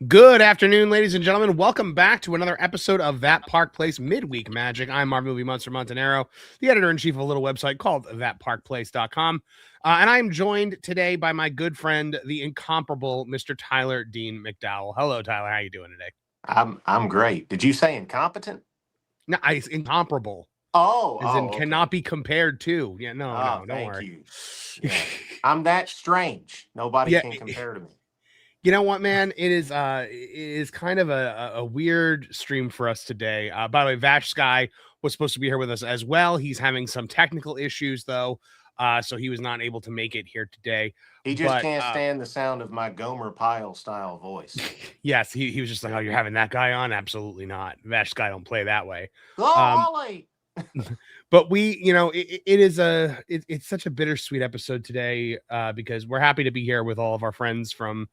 Good afternoon, ladies and gentlemen. Welcome back to another episode of That Park Place Midweek Magic. I'm Marv Movie Monster Montanaro, the editor-in-chief of a little website called thatparkplace.com. And I'm joined today by my good friend, the incomparable Mr. Tyler Deam McDowell. Hello, Tyler. How you doing today? I'm great. Did you say incompetent? No, it's incomparable, as in cannot Okay. be compared to. Yeah, Oh, don't thank worry. you. Yeah. I'm that strange. Nobody Yeah, can compare to me. you know what, man? It is kind of a weird stream for us today. By the way, Vash Sky was supposed to be here with us as well. He's having some technical issues though, so he was not able to make it here today. He just But can't stand the sound of my Gomer Pyle style voice. yes, he was just like, "Oh, you're having that guy on? Absolutely not. Vash Sky don't play that way." Um, Golly. but it's such a bittersweet episode today because we're happy to be here with all of our friends from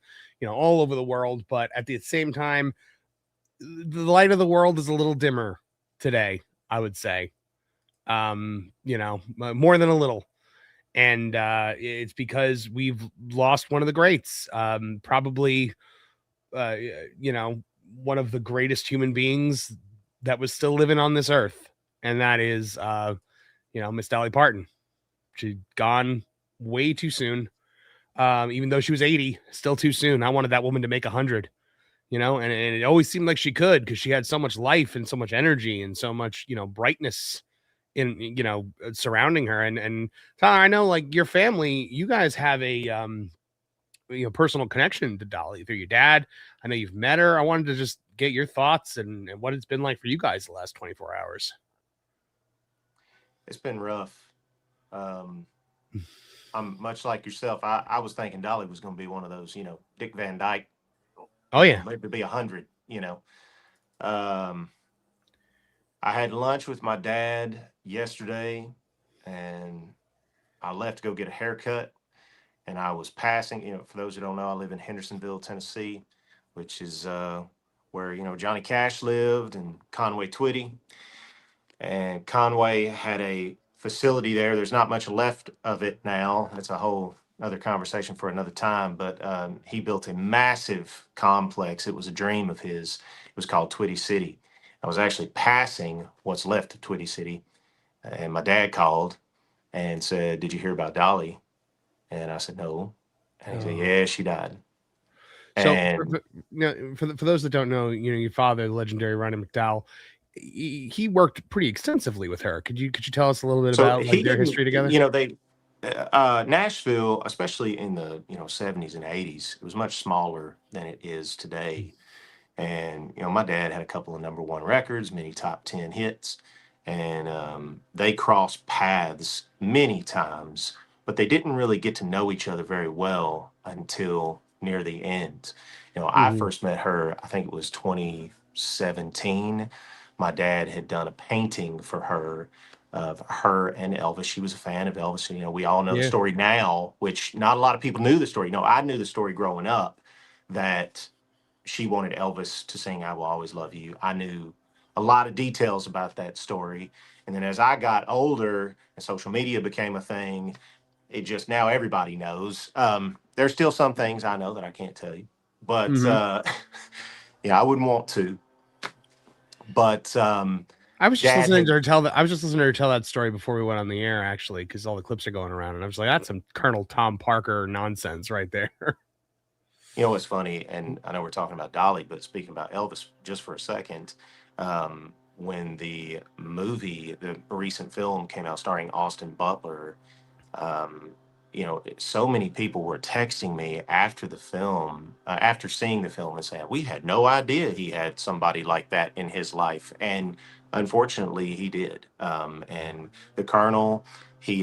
all over the world, but at the same time the light of the world is a little dimmer today, I would say. More than a little. And it's because we've lost one of the greats. Probably uh you know, one of the greatest human beings that was still living on this earth. And that is Miss Dolly Parton. She'd gone way too soon. Even though she was 80, still too soon. I wanted that woman to make 100. And it always seemed like she could because she had so much life and so much energy and so much, brightness in, surrounding her. And Tyler, I know like your family, you guys have a, personal connection to Dolly through your dad. I know you've met her. I wanted to just get your thoughts and what it's been like for you guys the last 24 hours. It's been rough. Um, I'm much like yourself. I was thinking Dolly was going to be one of those, Dick Van Dyke, Oh yeah. maybe be 100. Um, I had lunch with my dad yesterday and I left to go get a haircut. And I was passing, for those who don't know, I live in Hendersonville, Tennessee, which is where, Johnny Cash lived and Conway Twitty. And Conway had a facility there. There's not much left of it now. That's a whole other conversation for another time. But he built a massive complex. It was a dream of his. It was called Twitty City. I was actually passing what's left of Twitty City. And my dad called and said, "Did you hear about Dolly?" And I said, "No." And he said, Oh. "Yeah, she died." So And for those that don't know, your father, the legendary Ronnie McDowell, he worked pretty extensively with her. Could you tell us a little bit so about like he their didn't, history together? Nashville, especially in the, 70s and 80s, it was much smaller than it is today. And, my dad had a couple of number one records, many top 10 hits, and they crossed paths many times, but they didn't really get to know each other very well until near the end. I Mhm. first met her, I think it was 2017. My dad had done a painting for her of her and Elvis. She was a fan of Elvis. We all know the Yeah. story now, which not a lot of people knew the story. No, I knew the story growing up that she wanted Elvis to sing "I Will Always Love You." I knew a lot of details about that story. And then as I got older and social media became a thing, it just now everybody knows. There's still some things I know that I can't tell you, but Mhm. yeah, I wouldn't want to. But dad had, I was just listening to her tell that story before we went on the air, actually, because all the clips are going around, and I was like, "That's some Colonel Tom Parker nonsense right there." what's funny, and I know we're talking about Dolly, but speaking about Elvis just for a second, when the recent film came out starring Austin Butler, um, so many people were texting me after the film, after seeing the film, and saying, "We had no idea he had somebody like that in his life." And unfortunately, he did. And the Colonel, he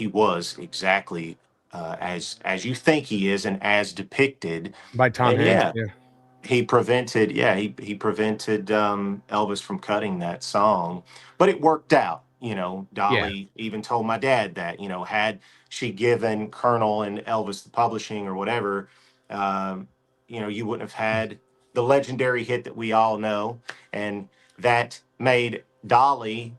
was exactly as you think he is, and as depicted. By Tom And Hanks, yeah, yeah. he prevented Elvis from cutting that song, but it worked out. Yeah. Dolly even told my dad that, had she given Colonel and Elvis the publishing or whatever, um, you wouldn't have had the legendary hit that we all know, and that made Dolly,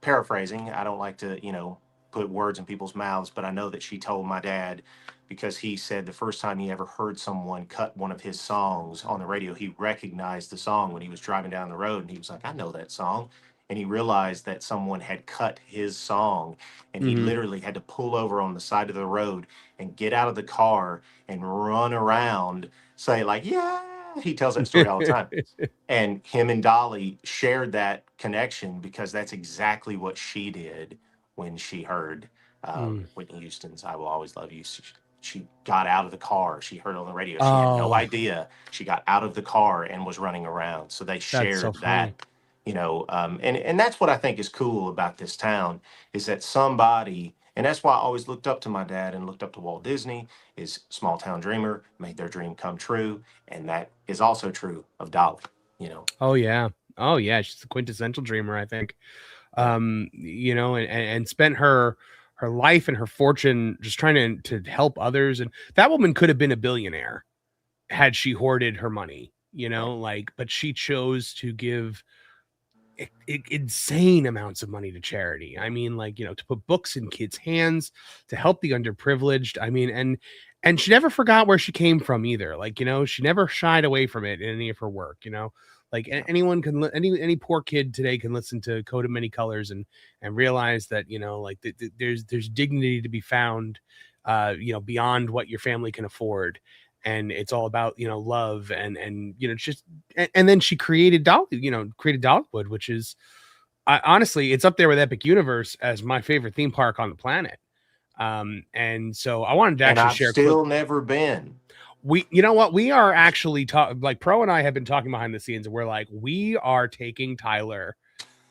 paraphrasing. I don't like to, put words in people's mouths, but I know that she told my dad because he said the first time he ever heard someone cut one of his songs on the radio, he recognized the song when he was driving down the road, and he was like, I know that song. And he realized that someone had cut his song, and he Mhm. literally had to pull over on the side of the road and get out of the car and run around, say like, yeah. He tells that story all the time. And him and Dolly shared that connection because that's exactly what she did when she heard Mm. Whitney Houston's "I Will Always Love You." She got out of the car. She heard it on the radio. She had no Oh, idea. She got out of the car and was running around. So they that's so shared funny. that, and that's what I think is cool about this town is that somebody, and that's why I always looked up to my dad and looked up to Walt Disney, is small town dreamer, made their dream come true. And that is also true of Dolly. Oh yeah. Oh yeah. She's the quintessential dreamer, I think. Yeah. And spent her life and her fortune just trying to help others. And that woman could have been a billionaire had she hoarded her money, Right. but she chose to give insane amounts of money to charity. I mean, to put books in kids' hands, to help the underprivileged. I mean, and she never forgot where she came from either. She never shied away from it in any of her work. Yeah. Anyone can any poor kid today can listen to Coat of Many Colors and realize that there's dignity to be found, beyond what your family can afford. And it's all about love and just and then she created Dollywood, which is honestly, it's up there with Epic Universe as my favorite theme park on the planet. And so I wanted to And actually I've share a clip. still never been. You know what, we are actually like Pro and I have been talking behind the scenes, and we're like, we are taking Tyler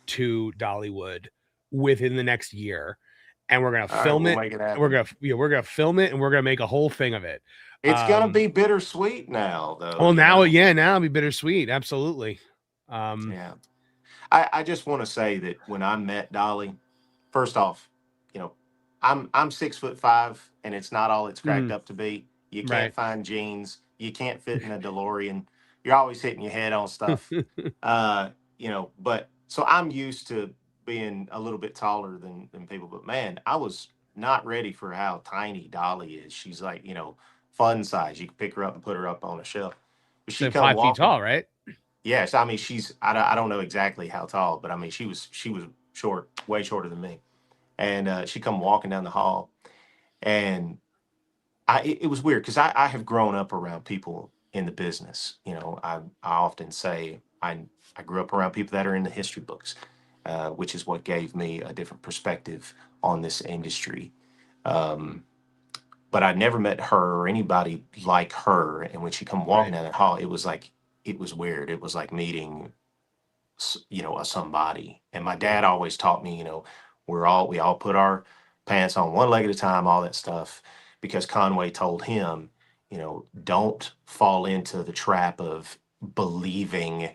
to Dollywood within the next year, and we're gonna All right, film we'll it. make it And we're happen. gonna film it, and we're gonna make a whole thing of it. It's gonna be bittersweet now, though. Well, now, yeah, now it'll be bittersweet. Absolutely. Yeah. I just want to say that when I met Dolly, first off, you know, I'm 6'5", and it's not all it's cracked Mhm, up to be. You can't right. find jeans. You can't fit in a DeLorean. You're always hitting your head on stuff. But so I'm used to being a little bit taller than people. But man, I was not ready for how tiny Dolly is. She's like, fun size. You can pick her up and put her up on a shelf. But she So come 5 feet walking. tall, right? Yes, I mean I don't know exactly how tall, but I mean she was short, way shorter than me, and she come walking down the hall, and it was weird because I have grown up around people in the business. I often say I grew up around people that are in the history books, which is what gave me a different perspective on this industry. Um, but I never met her or anybody like her, and when she come walking Right. down that hall, it was weird. It was like meeting a somebody. And my dad always taught me, we all put our pants on one leg at a time, all that stuff, because Conway told him, don't fall into the trap of believing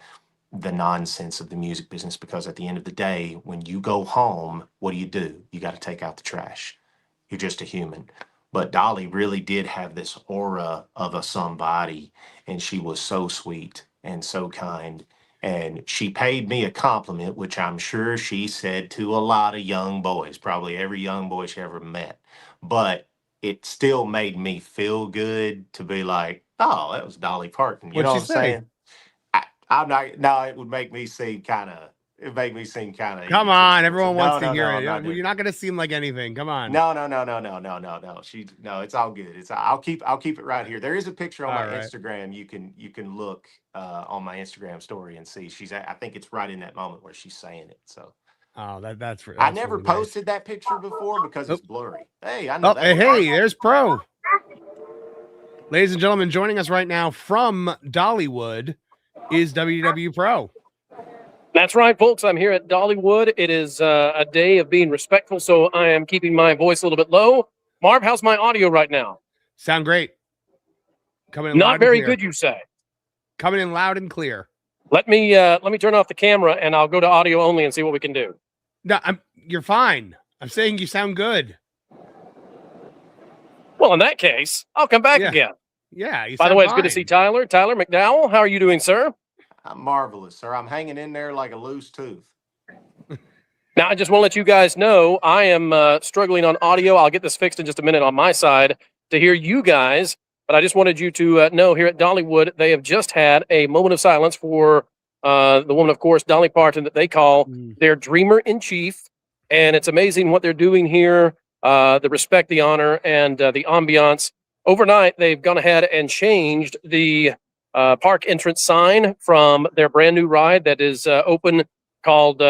the nonsense of the music business, because at the end of the day, when you go home, what do? You got to take out the trash. You're just a human. But Dolly really did have this aura of a somebody, and she was so sweet and so kind. And she paid me a compliment, which I'm sure she said to a lot of young boys, probably every young boy she ever met. But it still made me feel good to be like, oh, that was Dolly Parton. You What'd know she what I'm say? saying? I'm not. No, it would make me seem kind of. It make me seem kind of Come on, egotistical. So everyone wants no, to no, hear no. I'm it. not doing You're that. not gonna seem like anything. Come on. No, no, no, no, no, no, no, no. No. It's all good. I'll keep it right here. There is a picture on my All right. Instagram. You can look on my Instagram story and see. I think it's right in that moment where she's saying it. So Oh, I that's never really nice. posted that picture before because Oh, it's blurry. Hey, I know oh, that hey, was Marv. hey, there's Pro. Ladies and gentlemen, joining us right now from Dollywood is WDW Pro. That's right, folks. I'm here at Dollywood. It is a day of being respectful, so I am keeping my voice a little bit low. Marv, how's my audio right now? Sound great. Coming in Not loud and very clear. good, you say. Coming in loud and clear. Let me turn off the camera and I'll go to audio only and see what we can do. No, you're fine. I'm saying you sound good. Well, in that case, I'll come back again. Yeah. By the way, it's good to see Tyler. Tyler McDowell, how are you doing, sir? I'm marvelous, sir. I'm hanging in there like a loose tooth. Now, I just want to let you guys know I am struggling on audio. I'll get this fixed in just a minute on my side. to hear you guys, but I just wanted you to know here at Dollywood, they have just had a moment of silence for the woman, of course, Dolly Parton, that they call their dreamer in chief. And it's amazing what they're doing here, the respect, the honor, and the ambiance. Overnight, they've gone ahead and changed the park entrance sign from their brand new ride that is open called,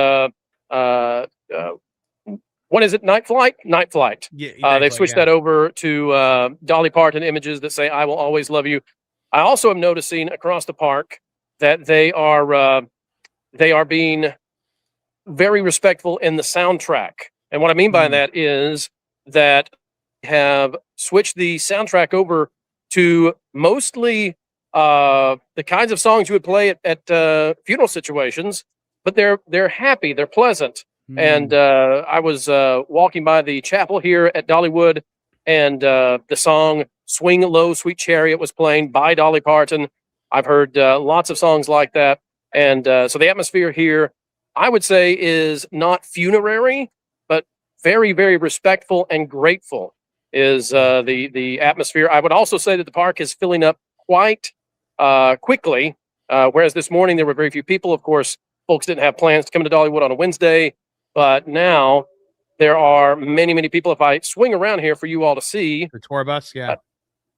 what is it? Night Flight? Night Flight. Yeah, they've switched that over to Dolly Parton images that say, "I will always love you." I also am noticing across the park that they are being very respectful in the soundtrack. And what I mean by that is that they have switched the soundtrack over to mostly the kinds of songs you would play at funeral situations, but they're happy, they're pleasant. And I was walking by the chapel here at Dollywood, and the song "Swing Low, Sweet Chariot" was playing by Dolly Parton. I've heard lots of songs like that. And so the atmosphere here, I would say, is not funerary, but very, very respectful and grateful is the atmosphere. I would also say that the park is filling up quite quickly, whereas this morning there were very few people. Of course, folks didn't have plans to come to Dollywood on a Wednesday, but now there are many, many people. If I swing around here for you all to see. The tour bus, yeah.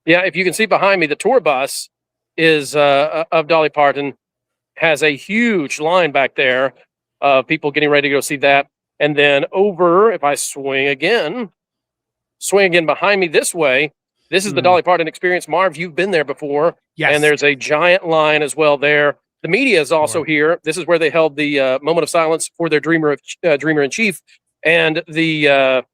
Yeah, if you can see behind me, the tour bus is of Dolly Parton, has a huge line back there of people getting ready to go see that. And then over, if I swing again behind me this way, this is the Dolly Parton experience. Marv, you've been there before. Yes. And there's a giant line as well there. The media is also here. This is where they held the moment of silence for their dreamer in chief, and the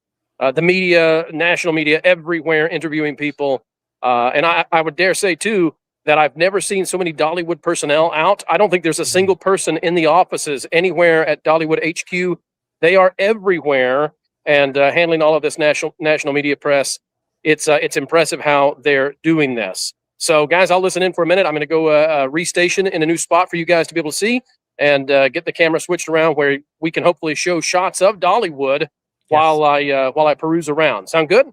media, national media, everywhere interviewing people. And I would dare say too that I've never seen so many Dollywood personnel out. I don't think there's a single person in the offices anywhere at Dollywood HQ. They are everywhere and handling all of this national media press. It's impressive how they're doing this. So, guys, I'll listen in for a minute. I'm going to go restation in a new spot for you guys to be able to see, and get the camera switched around where we can hopefully show shots of Dollywood while I peruse around. Sound good?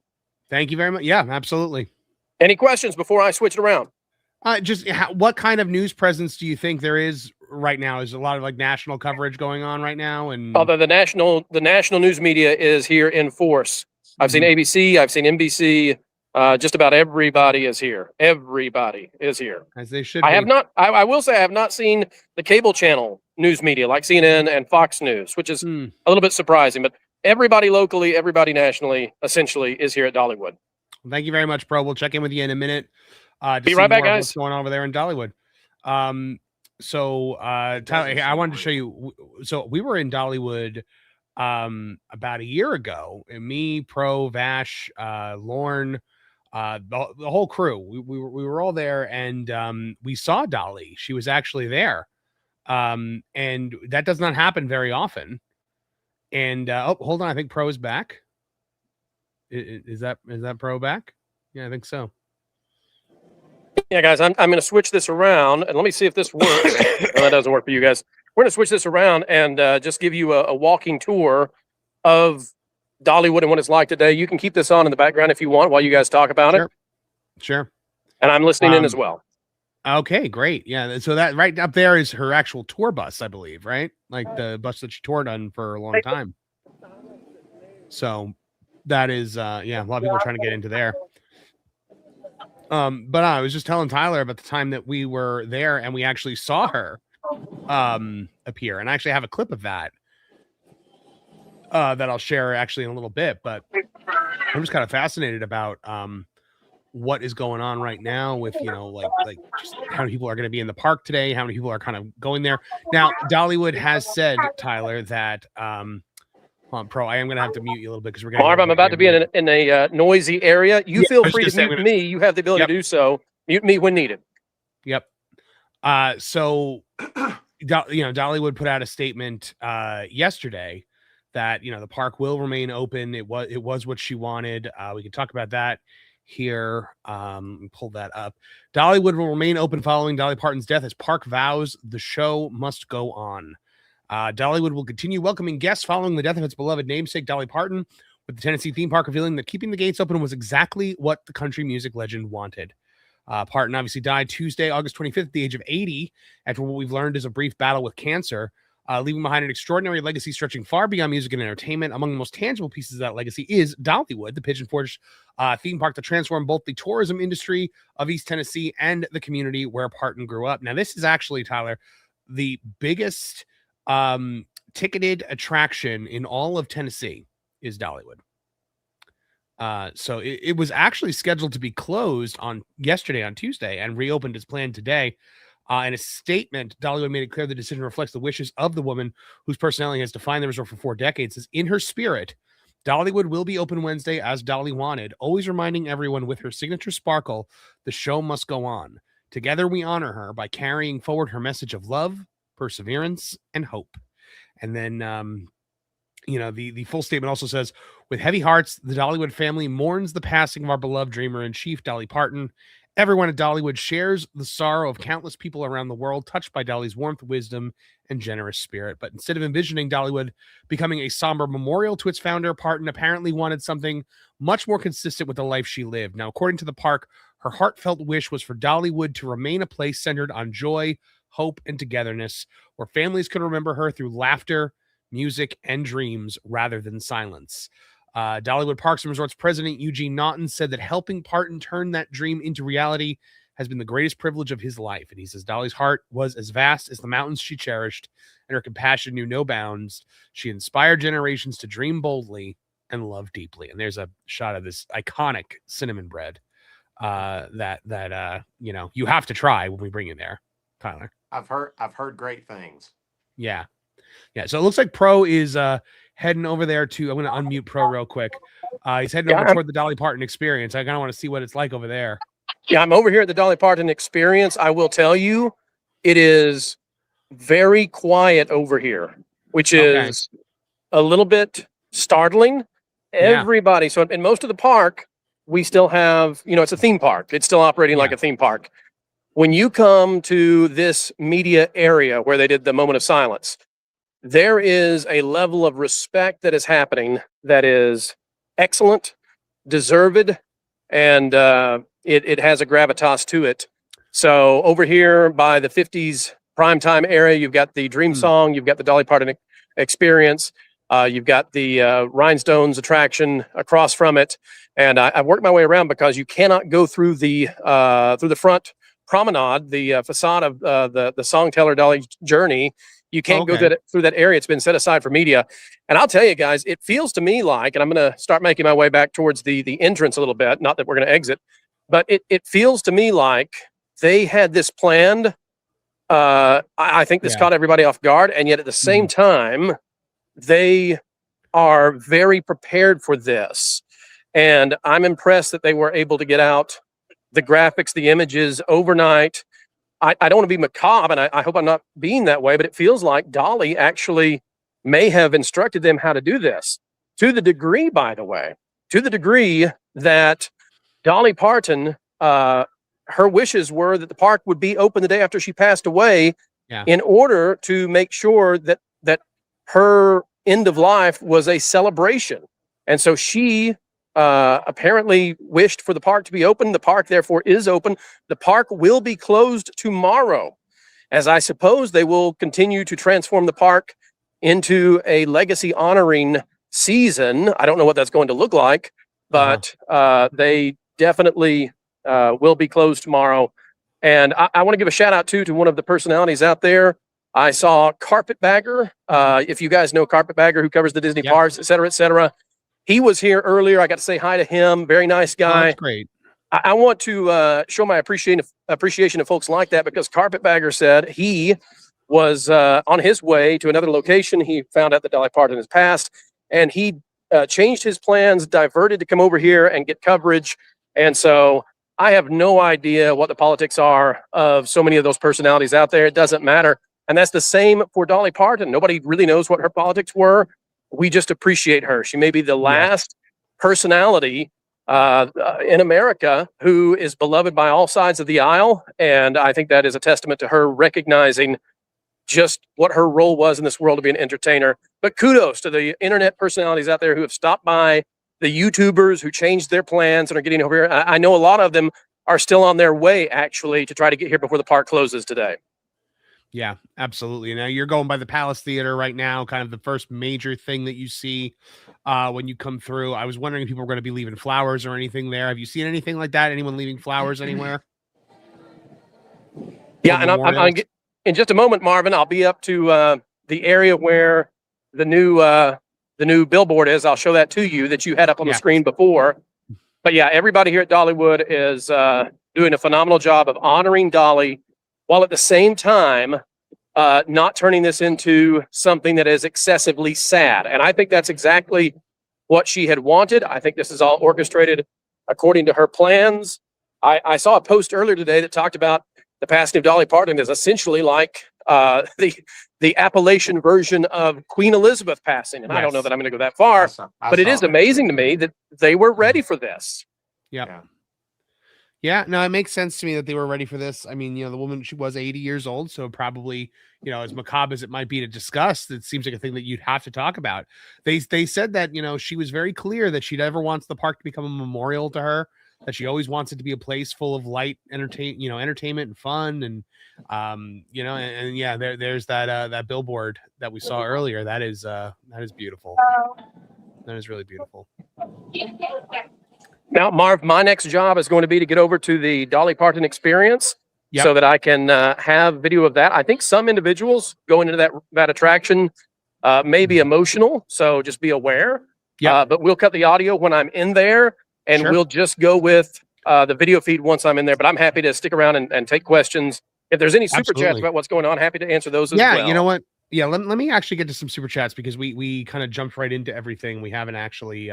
Thank you very much. Yeah, absolutely. Any questions before I switch it around? What kind of news presence do you think there is right now? Is a lot of like national coverage going on right now? And although the national news media is here in force. I've seen ABC, I've seen NBC. Just about everybody is here. Everybody is here. As they should. I will say I have not seen the cable channel news media like CNN and Fox News, which is a little bit surprising. But everybody locally, everybody nationally, essentially, is here at Dollywood. Well, thank you very much, Pro. We'll check in with you in a minute. Be right back, guys. What's going on over there in Dollywood? Tyler, I wanted to show you. So we were in Dollywood about a year ago, and me, Pro, Vash, Lorne, the whole crew. We were all there, and we saw Dolly. She was actually there, and that does not happen very often. And hold on, I think Pro is back. Is that Pro back? Yeah, I think so. Yeah, guys, I'm going to switch this around, and let me see if this works. No, that doesn't work for you guys. We're going to switch this around and just give you a walking tour of Dollywood and what it's like today. You can keep this on in the background if you want while you guys talk about it. Sure. And I'm listening in as well. Okay, great. Yeah, so that right up there is her actual tour bus, I believe, right? Like the bus that she toured on for a long time. So that is, a lot of people are trying to get into there. But I was just telling Tyler about the time that we were there and we actually saw her appear, and I actually have a clip of that that I'll share actually in a little bit. But I'm just kind of fascinated about what is going on right now with, like just how many people are going to be in the park today, how many people are kind of going there. Now, Dollywood has said, Tyler, that Pro, I am going to have to mute you a little bit because we're going to Marv, I'm about to be in a noisy area. You feel free to mute me. You have the ability to do so. Mute me when needed. Yep. So Dollywood put out a statement yesterday that the park will remain open. It was what she wanted. We can talk about that here. Pull that up. Dollywood will remain open following Dolly Parton's death as park vows the show must go on. Dollywood will continue welcoming guests following the death of its beloved namesake, Dolly Parton, with the Tennessee theme park revealing that keeping the gates open was exactly what the country music legend wanted. Parton obviously died Tuesday, August 25th, at the age of 80, after what we've learned is a brief battle with cancer, leaving behind an extraordinary legacy stretching far beyond music and entertainment. Among the most tangible pieces of that legacy is Dollywood, the Pigeon Forge theme park that transformed both the tourism industry of East Tennessee and the community where Parton grew up. Now, this is actually, Tyler, the biggest ticketed attraction in all of Tennessee is Dollywood. So it was actually scheduled to be closed on Tuesday, and reopened as planned today. In a statement, Dollywood made it clear the decision reflects the wishes of the woman whose personality has defined the resort for 4 decades. Says, in her spirit, Dollywood will be open Wednesday as Dolly wanted, always reminding everyone with her signature sparkle, the show must go on. Together we honor her by carrying forward her message of love, perseverance, and hope. And then, the full statement also says, with heavy hearts, the Dollywood family mourns the passing of our beloved dreamer in chief, Dolly Parton. Everyone at Dollywood shares the sorrow of countless people around the world touched by Dolly's warmth, wisdom, and generous spirit. But instead of envisioning Dollywood becoming a somber memorial to its founder, Parton apparently wanted something much more consistent with the life she lived. Now, according to the park, her heartfelt wish was for Dollywood to remain a place centered on joy, hope, and togetherness, where families could remember her through laughter, music, and dreams rather than silence. Dollywood Parks and Resorts president Eugene Naughton said that helping Parton turn that dream into reality has been the greatest privilege of his life. And he says Dolly's heart was as vast as the mountains she cherished, and her compassion knew no bounds. She inspired generations to dream boldly and love deeply. And there's a shot of this iconic cinnamon bread that you have to try when we bring you there, Tyler. I've heard great things. Yeah. So it looks like Pro is heading over there to, I'm going to unmute Pro real quick. He's heading over toward the Dolly Parton experience. I kind of want to see what it's like over there. Yeah, I'm over here at the Dolly Parton experience. I will tell you, it is very quiet over here, which is a little bit startling. Everybody, so in most of the park, we still have, it's a theme park. It's still operating like a theme park. When you come to this media area where they did the moment of silence, there is a level of respect that is happening that is excellent, deserved, and it has a gravitas to it. So over here by the 50s primetime area, you've got the Dream Song, you've got the Dolly Parton experience, you've got the Rhinestones attraction across from it, and I've worked my way around because you cannot go through the front promenade, the facade of the Songteller Dolly Journey. You can't go through that area. It's been set aside for media. And I'll tell you guys, it feels to me like, and I'm going to start making my way back towards the entrance a little bit, not that we're going to exit, but it feels to me like they had this planned. I think this caught everybody off guard. And yet at the same time, they are very prepared for this. And I'm impressed that they were able to get out the graphics, the images overnight. I don't want to be macabre, and I hope I'm not being that way, but it feels like Dolly actually may have instructed them how to do this. To the degree, by the way, that Dolly Parton, her wishes were that the park would be open the day after she passed away in order to make sure that her end of life was a celebration. And so she apparently wished for the park to be open. The park, therefore, is open. The park will be closed tomorrow, as I suppose they will continue to transform the park into a legacy honoring season. I don't know what that's going to look like, but they definitely will be closed tomorrow. And I want to give a shout out to one of the personalities out there. I saw Carpetbagger. If you guys know Carpetbagger, who covers the Disney parks, et cetera, et cetera. He was here earlier. I got to say hi to him. Very nice guy. That's great. I want to show my appreciation of folks like that, because Carpetbagger said he was on his way to another location. He found out that Dolly Parton has passed, and he changed his plans, diverted to come over here and get coverage. And so I have no idea what the politics are of so many of those personalities out there. It doesn't matter. And that's the same for Dolly Parton. Nobody really knows what her politics were. We just appreciate her. She may be the last personality in America who is beloved by all sides of the aisle. And I think that is a testament to her recognizing just what her role was in this world to be an entertainer. But kudos to the internet personalities out there who have stopped by YouTubers who changed their plans and are getting over here. I know a lot of them are still on their way actually to try to get here before the park closes today. Yeah, absolutely. Now you're going by the Palace Theater right now, kind of the first major thing that you see when you come through. I was wondering if people were going to be leaving flowers or anything there. Have you seen anything like that? Anyone leaving flowers anywhere? Yeah, and I'm in just a moment, Marvin. I'll be up to the area where the new billboard is. I'll show that to you that you had up on the screen before. But yeah, everybody here at Dollywood is doing a phenomenal job of honoring Dolly, while at the same time not turning this into something that is excessively sad. And I think that's exactly what she had wanted. I think this is all orchestrated according to her plans. I saw a post earlier today that talked about the passing of Dolly Parton is essentially like the Appalachian version of Queen Elizabeth passing. And I don't know that I'm going to go that far, but it is amazing to me that they were ready for this. Yeah, no, it makes sense to me that they were ready for this. I mean, the woman, she was 80 years old, so probably, as macabre as it might be to discuss, it seems like a thing that you'd have to talk about. They said that, she was very clear that she never wants the park to become a memorial to her, that she always wants it to be a place full of light, entertainment and fun. And, there's that billboard that we saw earlier. That is beautiful. That is really beautiful. Now, Marv, my next job is going to be to get over to the Dolly Parton experience so that I can have video of that. I think some individuals going into that attraction may be emotional, so just be aware. But we'll cut the audio when I'm in there, and we'll just go with the video feed once I'm in there. But I'm happy to stick around and take questions. If there's any super chats about what's going on, happy to answer those as well. Yeah, you know what? Yeah, let me actually get to some super chats because we kind of jumped right into everything. We haven't actually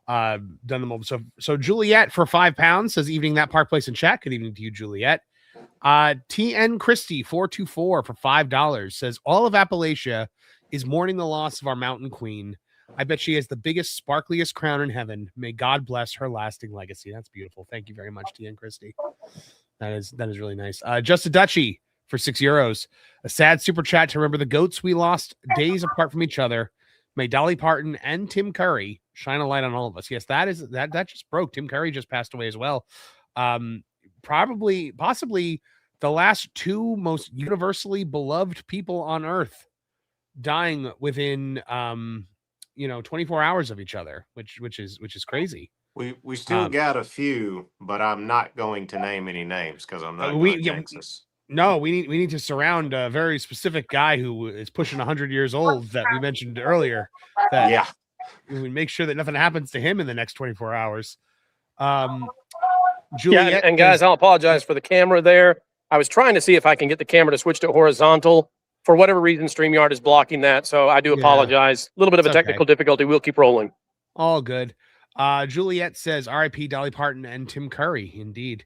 done them all. So Juliet for £5 says, evening that Park Place in chat. Good evening to you, Juliet. TN Christie 424 for $5 says, all of Appalachia is mourning the loss of our mountain queen. I bet she has the biggest, sparkliest crown in heaven. May God bless her lasting legacy. That's beautiful. Thank you very much, TN Christie. That is really nice. Just a Dutchie for €6. A sad super chat to remember the goats we lost days apart from each other. May Dolly Parton and Tim Curry shine a light on all of us. Yes, that just broke. Tim Curry just passed away as well. Possibly the last two most universally beloved people on earth dying within 24 hours of each other, which is crazy. We still got a few, but I'm not going to name any names because I'm not going to jinx us. No, we need to surround a very specific guy who is pushing 100 years old that we mentioned earlier. We make sure that nothing happens to him in the next 24 hours. Juliet, and guys, I'll apologize for the camera there. I was trying to see if I can get the camera to switch to horizontal. For whatever reason, StreamYard is blocking that, so I do apologize. A little bit of a technical difficulty. We'll keep rolling. All good. Juliet says, RIP Dolly Parton and Tim Curry. Indeed.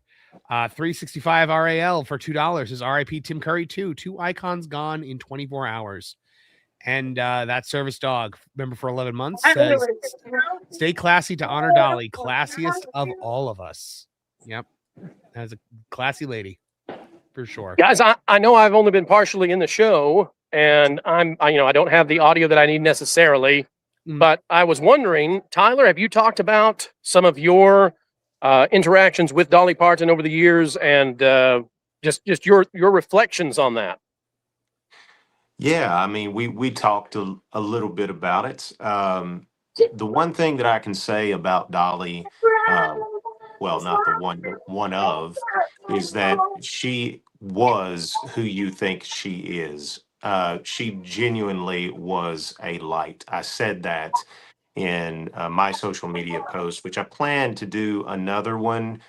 365 RAL for $2 is RIP Tim Curry too. Two icons gone in 24 hours. And that service dog, member for 11 months, says, stay classy to honor Dolly, classiest of all of us. Yep. That's a classy lady for sure. Guys, I know I've only been partially in the show, and I don't have the audio that I need necessarily, but I was wondering, Tyler, have you talked about some of your interactions with Dolly Parton over the years, and just your reflections on that? Yeah, I mean, we talked a little bit about it. The one thing that I can say about Dolly, well, not the one of, is that she was who you think she is. She genuinely was a light. I said that in my social media post, which I plan to do another one.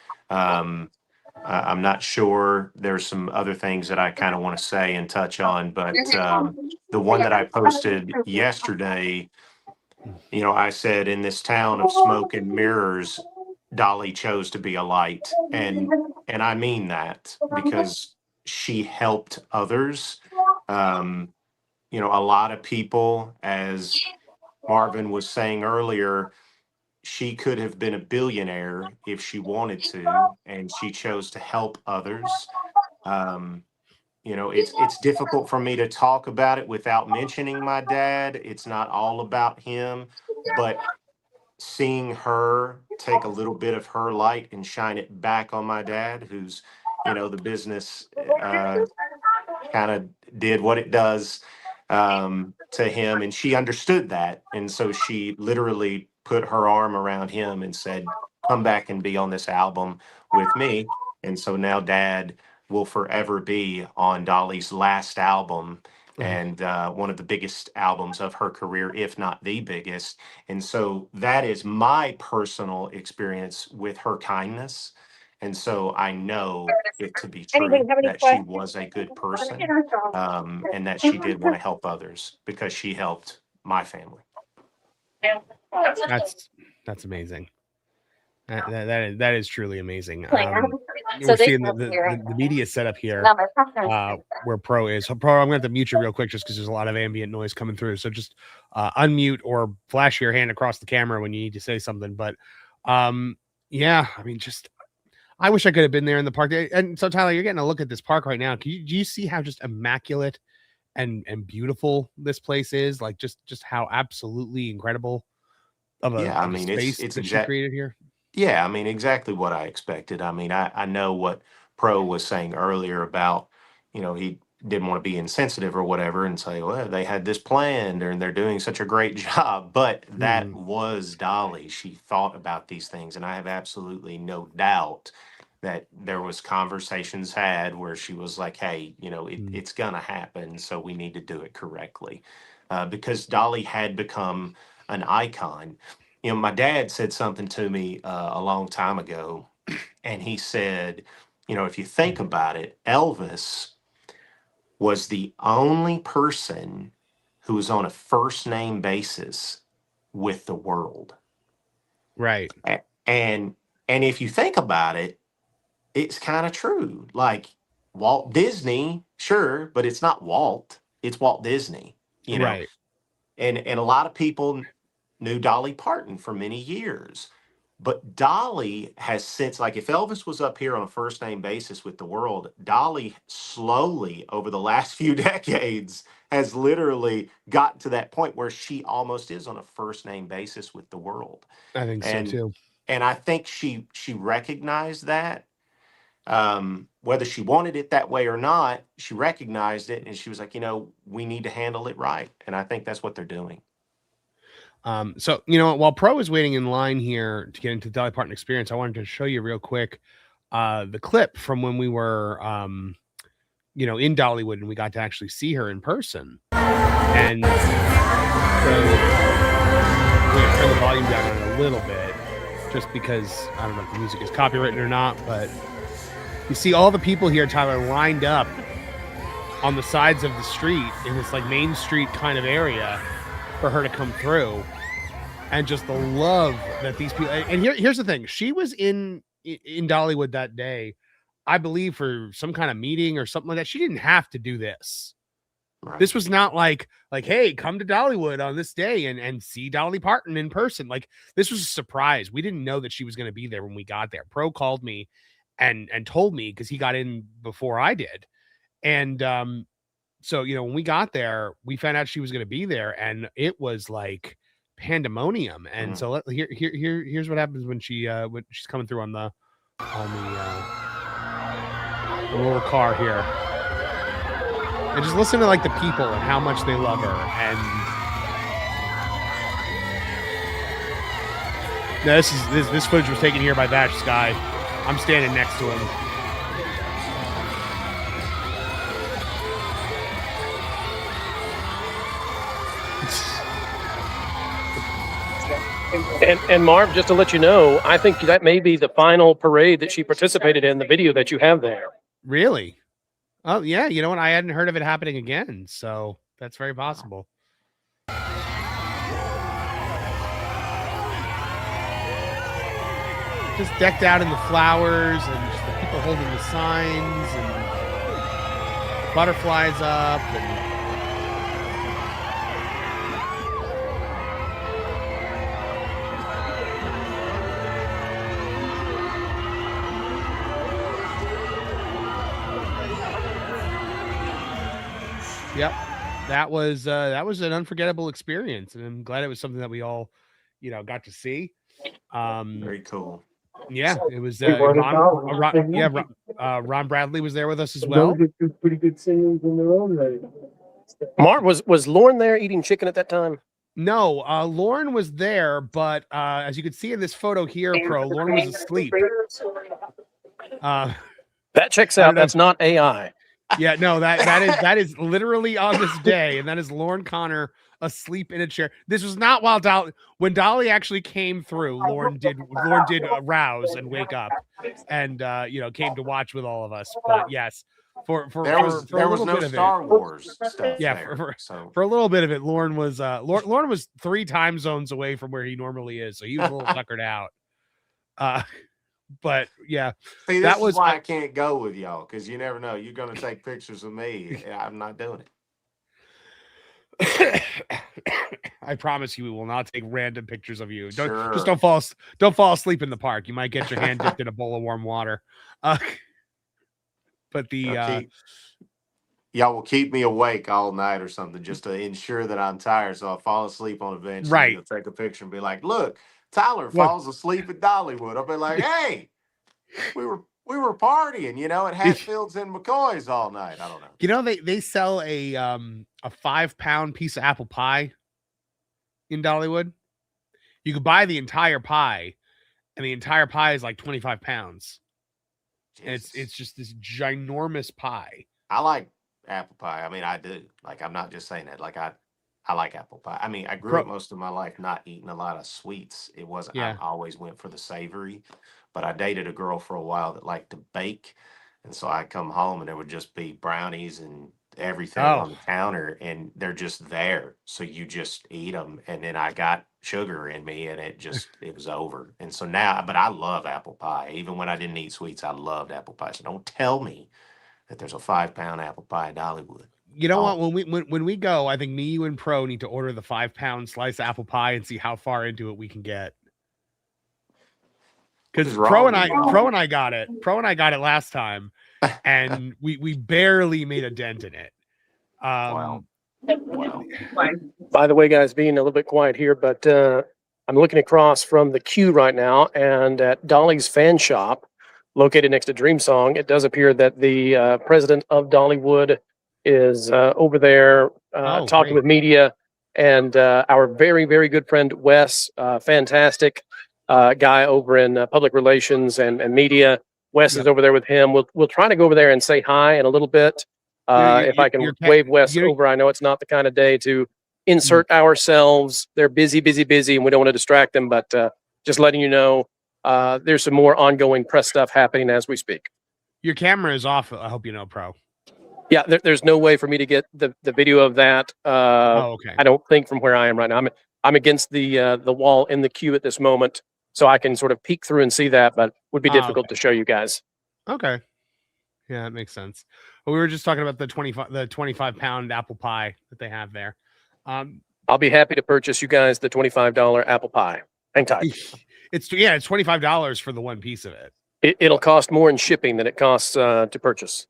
I'm not sure. There's some other things that I kind of want to say and touch on, but the one that I posted yesterday, I said, in this town of smoke and mirrors, Dolly chose to be a light. And I mean that because she helped others. A lot of people, as Marvin was saying earlier, she could have been a billionaire if she wanted to, and she chose to help others. It's difficult for me to talk about it without mentioning my dad. It's not all about him, but seeing her take a little bit of her light and shine it back on my dad, who's, the business kind of did what it does to him. And she understood that. And so she literally put her arm around him and said, come back and be on this album with me. And so now dad will forever be on Dolly's last album, and one of the biggest albums of her career, if not the biggest. And so that is my personal experience with her kindness. And so I know it to be Anybody true have any that she questions? was a good person, and that she did want to help others because she helped my family. That's amazing. That is truly amazing. So We're they seeing come the here. media setup here No, my partner's where Pro is. So Pro, I'm going to have to mute you real quick just because there's a lot of ambient noise coming through. So just unmute or flash your hand across the camera when you need to say something. But yeah, I mean, just I wish I could have been there in the park. And so Tyler, you're getting a look at this park right now. Do you see how just immaculate and beautiful this place is? Like just how absolutely incredible of a, Yeah, I of a mean, space it's that she created here. Yeah, I mean, exactly what I expected. I mean, I know what Pro was saying earlier about, he didn't want to be insensitive or whatever and say, well, they had this planned and they're doing such a great job. But that was Dolly. She thought about these things. And I have absolutely no doubt that there was conversations had where she was like, hey, it's going to happen. So we need to do it correctly. Because Dolly had become an icon. My dad said something to me a long time ago, and he said, if you think about it, Elvis was the only person who was on a first name basis with the world. Right. And if you think about it, it's kind of true. Like Walt Disney, sure, but it's not Walt, it's Walt Disney, Right. And a lot of people knew Dolly Parton for many years. But Dolly has since, like, if Elvis was up here on a first name basis with the world, Dolly slowly over the last few decades has literally gotten to that point where she almost is on a first name basis with the world. I think so too. And I think she recognized that. Whether she wanted it that way or not, she recognized it and she was like, we need to handle it right. And I think that's what they're doing. So, while Pro is waiting in line here to get into the Dolly Parton experience, I wanted to show you real quick the clip from when we were, in Dollywood and we got to actually see her in person. And so I'm going to turn the volume down on it a little bit just because I don't know if the music is copywritten or not, but you see all the people here, Tyler, lined up on the sides of the street in this like Main Street kind of area for her to come through, and just the love that these people. And here's the thing: she was in Dollywood that day, I believe, for some kind of meeting or something like that. She didn't have to do this. Right. This was not like, hey, come to Dollywood on this day and see Dolly Parton in person. Like this was a surprise. We didn't know that she was going to be there when we got there. Pro called me and told me because he got in before I did, and so, when we got there, we found out she was going to be there, and it was like pandemonium. And so here's what happens when she's coming through on the little car here, and just listen to like the people and how much they love her. And now this footage was taken here by Vash Sky. I'm standing next to him. And Marv, just to let you know, I think that may be the final parade that she participated in, the video that you have there. Really? Oh, yeah. You know what? I hadn't heard of it happening again, so that's very possible. Just decked out in the flowers and just the people holding the signs and butterflies up and Yep. That was an unforgettable experience, and I'm glad it was something that we all got to see. Very cool. Yeah, it was We won a dollar. Ron Bradley was there with us as well. Those are two pretty good singers in their own right. Marv, was Lauren there eating chicken at that time? No, Lauren was there, but as you can see in this photo here, Pro, Lauren was asleep. That checks out. That's not AI. Yeah, no, that is literally on this day, and that is Lauren Connor asleep in a chair. This was not when Dolly actually came through. Lauren did rouse and wake up, and came to watch with all of us. But yes, for there was no Star Wars stuff. Yeah, for a little bit of it, Lauren was Lauren was 3 time zones away from where he normally is, so he was a little tuckered out. But yeah, see, this is why I can't go with y'all, because you never know. You're gonna take pictures of me. I'm not doing it. I promise you, we will not take random pictures of you. Don't fall asleep in the park. You might get your hand dipped in a bowl of warm water. But y'all will keep me awake all night or something just to ensure that I'm tired, so I'll fall asleep on a bench. Right. You'll take a picture and be like, "Look, Tyler falls asleep at Dollywood." I'll be like, "Hey, we were partying, at Hatfields and McCoy's all night." I don't know. They sell a 5-pound piece of apple pie in Dollywood. You could buy the entire pie, and the entire pie is like 25 pounds. And it's just this ginormous pie. I like apple pie. I mean, I do. Like, I'm not just saying that. Like, I like apple pie. I mean, I grew up most of my life not eating a lot of sweets. It wasn't, I always went for the savory, but I dated a girl for a while that liked to bake. And so I'd come home and there would just be brownies and everything on the counter, and they're just there. So you just eat them. And then I got sugar in me, and it was over. And so now, but I love apple pie. Even when I didn't eat sweets, I loved apple pie. So don't tell me that there's a 5-pound apple pie in Dollywood. You know what? When we go, I think me, you, and Pro need to order the 5-pound slice of apple pie and see how far into it we can get. Because Pro and I got it. Pro and I got it last time, and we barely made a dent in it. Wow. By the way, guys, being a little bit quiet here, but I'm looking across from the queue right now, and at Dolly's fan shop, located next to Dream Song, it does appear that the president of Dollywood is over there talking with media, and our very, very good friend Wes, fantastic guy over in public relations and media. Wes is over there with him. We'll try to go over there and say hi in a little bit. If I can wave Wes over, I know it's not the kind of day to insert ourselves. They're busy, and we don't want to distract them, but just letting you know, there's some more ongoing press stuff happening as we speak. Your camera is off, I hope you know, Pro. Yeah, there's no way for me to get the video of that. Okay. I don't think from where I am right now. I'm against the wall in the queue at this moment, so I can sort of peek through and see that, but would be difficult to show you guys. Okay. Yeah, that makes sense. But we were just talking about the 25-pound apple pie that they have there. I'll be happy to purchase you guys the $25 apple pie. Hang tight. It's $25 for the one piece of it. It'll cost more in shipping than it costs to purchase.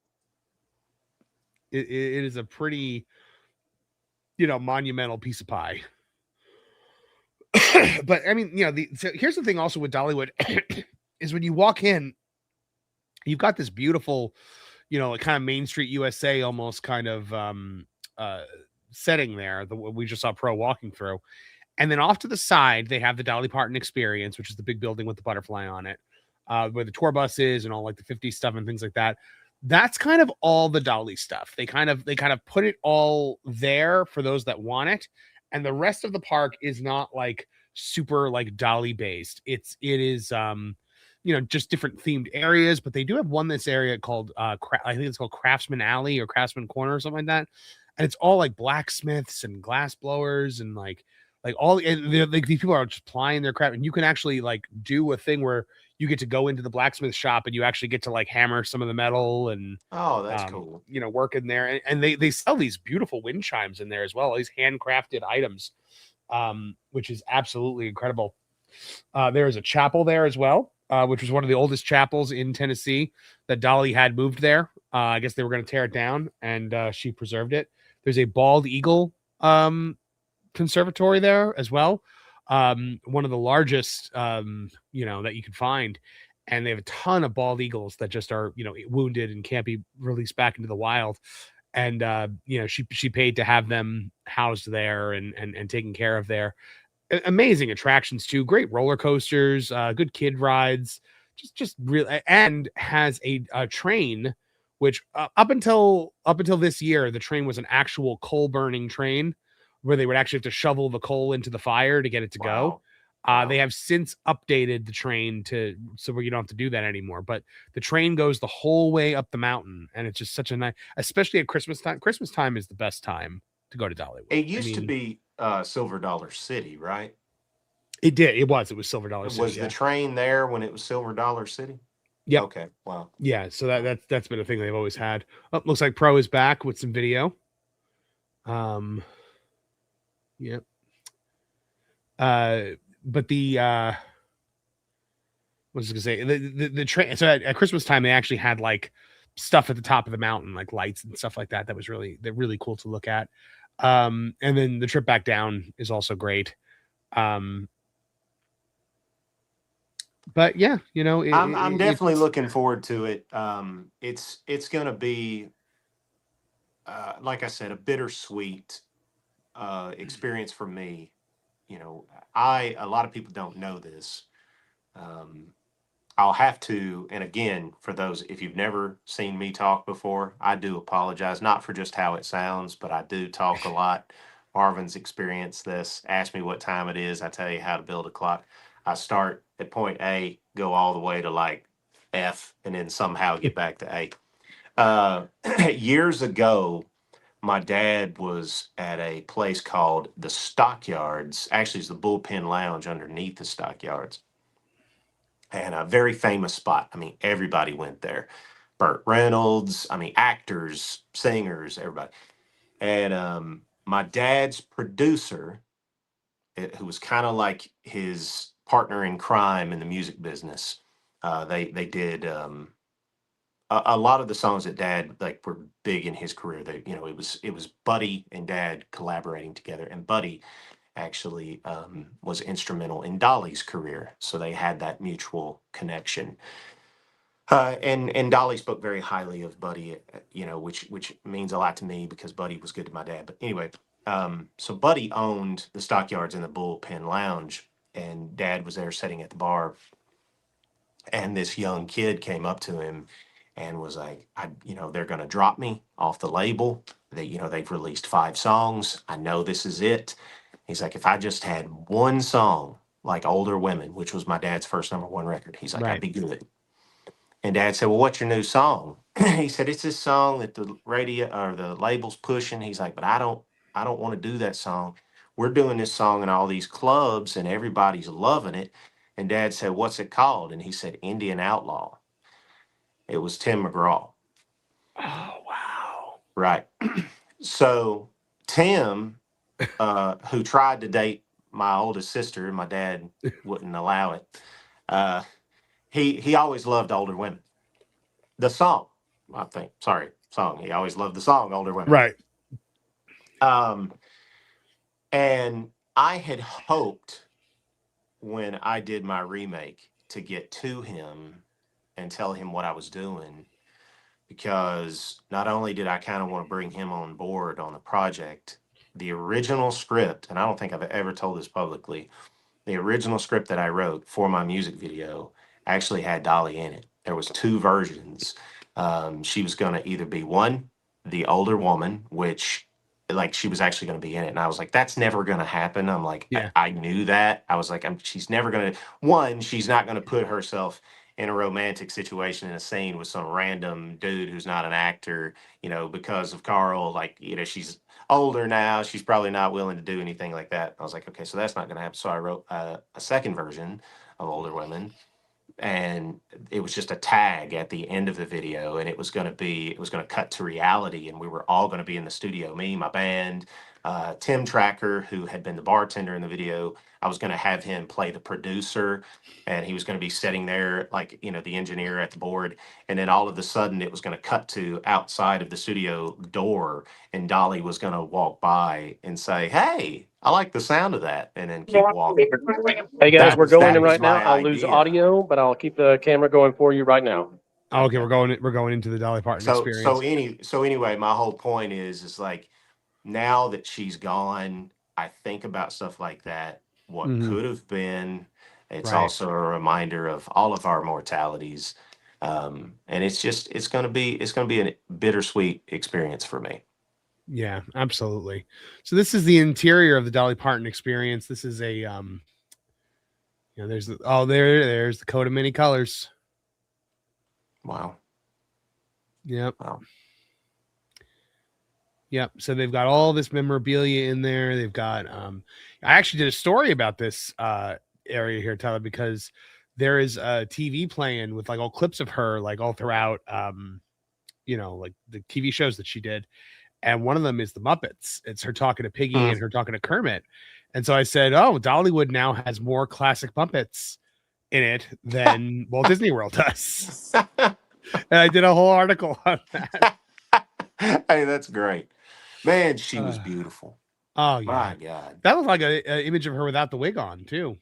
It is a pretty, monumental piece of pie. But I mean, so here's the thing also with Dollywood is when you walk in, you've got this beautiful, kind of Main Street USA almost kind of setting there that we just saw Pro walking through. And then off to the side, they have the Dolly Parton Experience, which is the big building with the butterfly on it, where the tour bus is and all like the 50s stuff and things like that. That's kind of all the Dolly stuff. They kind of put it all there for those that want it. And the rest of the park is not like super like Dolly based. It is just different themed areas, but they do have this area called I think it's called Craftsman Alley or Craftsman Corner or something like that. And it's all like blacksmiths and glass blowers and like all these people are just plying their craft, and you can actually like do a thing where you get to go into the blacksmith shop and you actually get to like hammer some of the metal and that's cool. Work in there, and they sell these beautiful wind chimes in there as well, all these handcrafted items, which is absolutely incredible. There is a chapel there as well, which was one of the oldest chapels in Tennessee that Dolly had moved there. I guess they were going to tear it down, and she preserved it. There's a bald eagle conservatory there as well. one of the largest, that you can find. And they have a ton of bald eagles that just are, wounded and can't be released back into the wild. And, she paid to have them housed there and taken care of there. Amazing attractions too, great roller coasters, good kid rides, just real, and has a train, which up until this year, the train was an actual coal burning train where they would actually have to shovel the coal into the fire to get it to go. Wow. They have since updated the train so where you don't have to do that anymore. But the train goes the whole way up the mountain, and it's just such a nice, especially at Christmas time. Christmas time is the best time to go to Dollywood. It used to be Silver Dollar City, right? It did. It was Silver Dollar City. Was the train there when it was Silver Dollar City? Yeah. Okay. Wow. Yeah. So that's been a thing they've always had. Oh, looks like Pro is back with some video. Yep. But the what was I gonna say? The train. So at Christmas time, they actually had like stuff at the top of the mountain, like lights and stuff like that. That was really cool to look at. And then the trip back down is also great. But yeah, I'm definitely looking forward to it. It's going to be, like I said, a bittersweet experience for me. A lot of people don't know this. I'll have to, and again, for those, if you've never seen me talk before, I do apologize, not for just how it sounds, but I do talk a lot. Marvin's experienced this. Ask me what time it is. I tell you how to build a clock. I start at point A, go all the way to like F, and then somehow get back to A. Years ago, my dad was at a place called the Stockyards. Actually, it's the Bullpen Lounge underneath the Stockyards. And a very famous spot. I mean, everybody went there. Burt Reynolds, actors, singers, everybody. And my dad's producer, who was kind of like his partner in crime in the music business, they did a lot of the songs that Dad like were big in his career. It was Buddy and Dad collaborating together, and Buddy actually was instrumental in Dolly's career, so they had that mutual connection. And Dolly spoke very highly of Buddy, which means a lot to me because Buddy was good to my dad. But anyway, so Buddy owned the Stockyards and the Bullpen Lounge, and Dad was there sitting at the bar, and this young kid came up to him and was like, they're going to drop me off the label. They've released 5 songs. I know this is it. He's like, if I just had one song like Older Women, which was my dad's first #1 record, he's like, Right. I'd be good. And Dad said, well, what's your new song? He said, it's this song that the radio or the label's pushing. He's like, but I don't want to do that song. We're doing this song in all these clubs and everybody's loving it. And Dad said, what's it called? And he said, Indian Outlaw. It was Tim McGraw. Oh, wow. Right. So Tim, who tried to date my oldest sister, and my dad wouldn't allow it, he always loved Older Women. The song, he always loved the song Older Women. Right. And I had hoped when I did my remake to get to him and tell him what I was doing, because not only did I kind of want to bring him on board on the project, the original script, and I don't think I've ever told this publicly, the original script that I wrote for my music video actually had Dolly in it. There was 2 versions. She was going to either be one, the older woman, which like she was actually going to be in it. And I was like, that's never going to happen. I'm like, Yeah. I knew that. I was like, she's never going to, she's not going to put herself in a romantic situation in a scene with some random dude who's not an actor, because of Carl, she's older now. She's probably not willing to do anything like that. I was like, okay, so that's not going to happen. So I wrote a second version of Older Women, and it was just a tag at the end of the video, and it was going to cut to reality, and we were all going to be in the studio, me, my band, Tim Tracker, who had been the bartender in the video. I was going to have him play the producer, and he was going to be sitting there like, the engineer at the board. And then all of a sudden it was going to cut to outside of the studio door, and Dolly was going to walk by and say, hey, I like the sound of that, and then keep walking. Hey guys, That we're was- going that in was right now. my I'll lose idea. audio, but I'll keep the camera going for you right now. Oh, okay, we're going into the Dolly Parton experience. So anyway, my whole point is like now that she's gone, I think about stuff like that, what Mhm. could have been. It's Right. also a reminder of all of our mortalities. And it's gonna be a bittersweet experience for me. Yeah, absolutely. So this is the interior of the Dolly Parton experience. This is a there's there's the coat of many colors. Wow. Yep. Wow. Yep. So they've got all this memorabilia in there. They've got I actually did a story about this area here, Tyler, because there is a TV playing with like all clips of her like all throughout like the TV shows that she did. And one of them is the Muppets. It's her talking to Piggy and her talking to Kermit. And so I said, oh, Dollywood now has more classic Muppets in it than Walt Disney World does. And I did a whole article on that. Hey, that's great. Man, she was beautiful. Oh, yeah. My God. That was like an image of her without the wig on, too.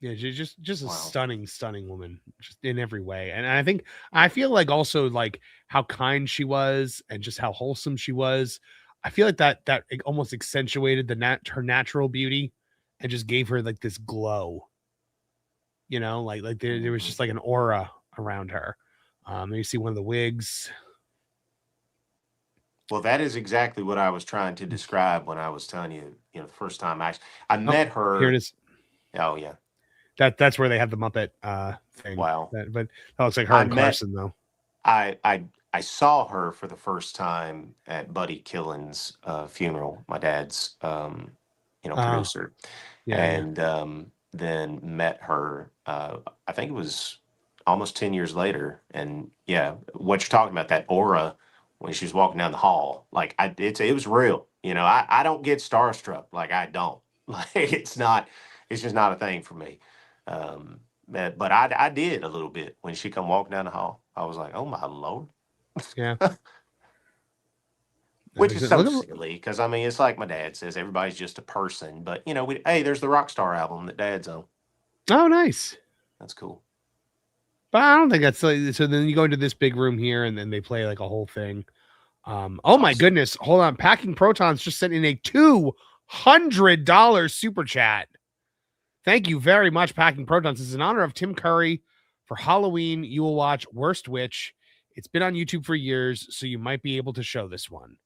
Yeah, she's just a Wow. stunning woman, just in every way. And I feel like also like how kind she was and just how wholesome she was. I feel like that it almost accentuated her natural beauty and just gave her like this glow. Like there was just like an aura around her. You see one of the wigs. Well, that is exactly what I was trying to describe when I was telling you, the first time I met her. Here it is. Oh yeah. That's where they have the Muppet thing. Wow. But that looks like her and Carson though. I saw her for the first time at Buddy Killen's funeral, my dad's producer. Yeah, and then met her I think it was almost 10 years later. And yeah, what you're talking about, that aura when she was walking down the hall, like it was real. I don't get starstruck, like I don't. Like it's just not a thing for me. But I did a little bit when she come walking down the hall. I was like, oh my Lord. Yeah. Which is so silly, because I mean, it's like my dad says, everybody's just a person. But hey, there's the Rockstar album that Dad's on. Oh, nice. That's cool. But I don't think that's like, so. Then you go into this big room here, and then they play like a whole thing. Oh my goodness! Hold on, Packing Protons just sent in a $200 super chat. Thank you very much, Packing Protons. This is in honor of Tim Curry. For Halloween, you will watch Worst Witch. It's been on YouTube for years, so you might be able to show this one.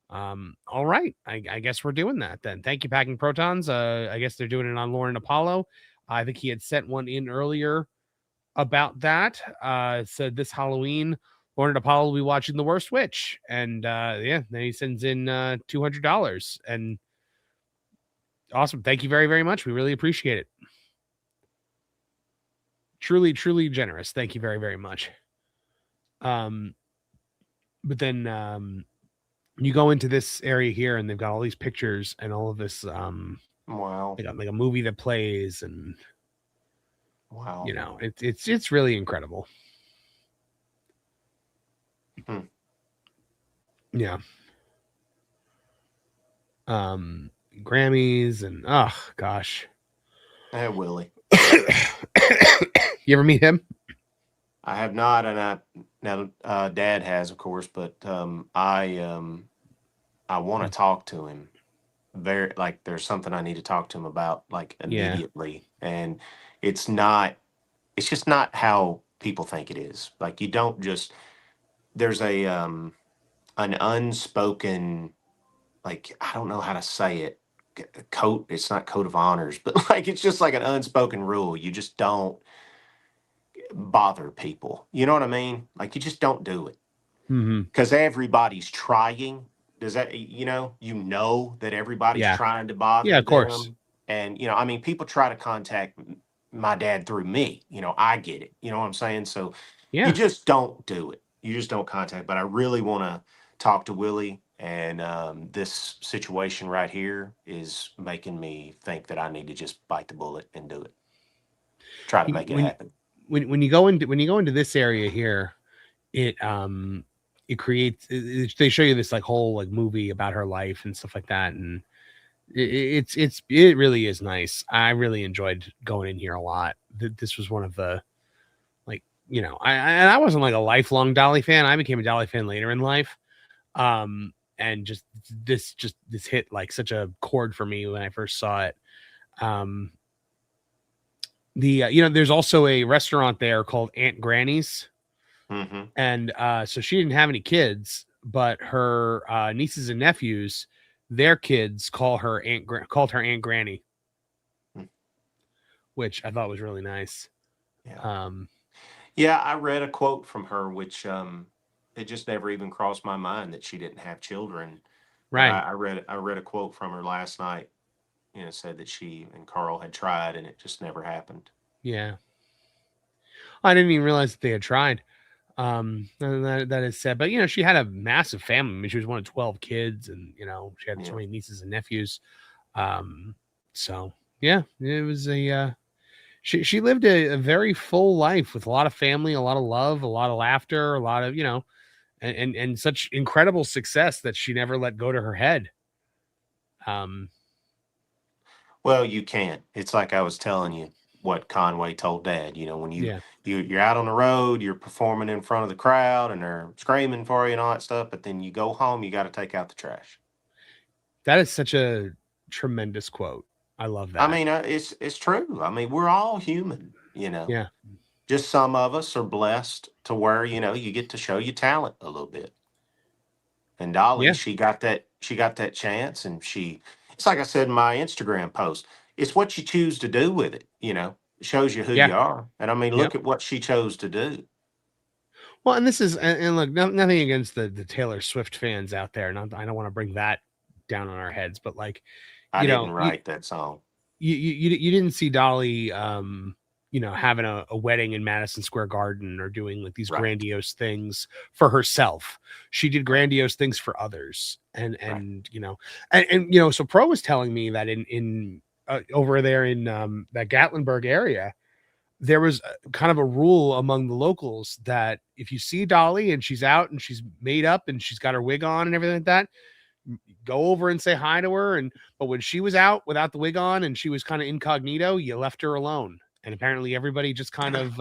All right. I guess we're doing that then. Thank you, Packing Protons. I guess they're doing it on Lauren Apollo. I think he had sent one in earlier about that. Said this Halloween, Lauren Apollo will be watching The Worst Witch. And then he sends in $200. And awesome. Thank you very, very much. We really appreciate it. Truly, truly generous. Thank you very, very much. But then you go into this area here and they've got all these pictures and all of this Wow. they got like a movie that plays, and wow. It's really incredible. Yeah. Grammys and oh gosh. Hey, Willie. You ever meet him? I have not, and Dad has, of course, but I want to talk to him. There's something I need to talk to him about, like immediately. And it's just not how people think it is. Like you don't just, there's an unspoken, like, I don't know how to say it. It's not code of honors, but like, it's just like an unspoken rule. You just don't bother people. You know what I mean? Like you just don't do it. Because everybody's trying. Does that, that everybody's trying to bother them. Yeah, of course. And, I mean, people try to contact my dad through me. I get it. You know what I'm saying? So you just don't do it. You just don't contact. But I really want to talk to Willie. And this situation right here is making me think that I need to just bite the bullet and do it. Try to make it happen. When you go into this area here, it it creates. They show you this like whole like movie about her life and stuff like that, and it really is nice. I really enjoyed going in here a lot. This was one of the like I wasn't like a lifelong Dolly fan. I became a Dolly fan later in life. And this hit like such a chord for me when I first saw it. There's also a restaurant there called Aunt Granny's. Mm-hmm. And so she didn't have any kids, but her nieces and nephews, their kids called her Aunt Granny, which I thought was really nice. Yeah. Yeah, I read a quote from her, which it just never even crossed my mind that she didn't have children. Right. I read a quote from her last night. Said that she and Carl had tried, and it just never happened. Yeah. I didn't even realize that they had tried. That is sad, but she had a massive family. I mean, she was one of 12 kids, and she had so many nieces and nephews. So yeah, it was she lived a very full life with a lot of family, a lot of love, a lot of laughter, a lot of and such incredible success that she never let go to her head. Well, you can't. It's like I was telling you what Conway told Dad. When you're out on the road, you're performing in front of the crowd, and they're screaming for you and all that stuff. But then you go home, you got to take out the trash. That is such a tremendous quote. I love that. I mean, it's true. I mean, we're all human. Yeah. Just some of us are blessed to where you get to show your talent a little bit. And Dolly, she got that chance, and it's like I said in my Instagram post, it's what you choose to do with it. It shows you who you are. And I mean, look at what she chose to do. Well, and this is, and look, nothing against the Taylor Swift fans out there. I don't want to bring that down on our heads, but like, I didn't write that song. You didn't see Dolly, having a wedding in Madison Square Garden or doing like these grandiose things for herself. She did grandiose things for others. And so Pro was telling me that in over there in that Gatlinburg area, there was kind of a rule among the locals that if you see Dolly and she's out and she's made up and she's got her wig on and everything like that, go over and say hi to her. But when she was out without the wig on and she was kind of incognito, you left her alone. And apparently everybody just kind of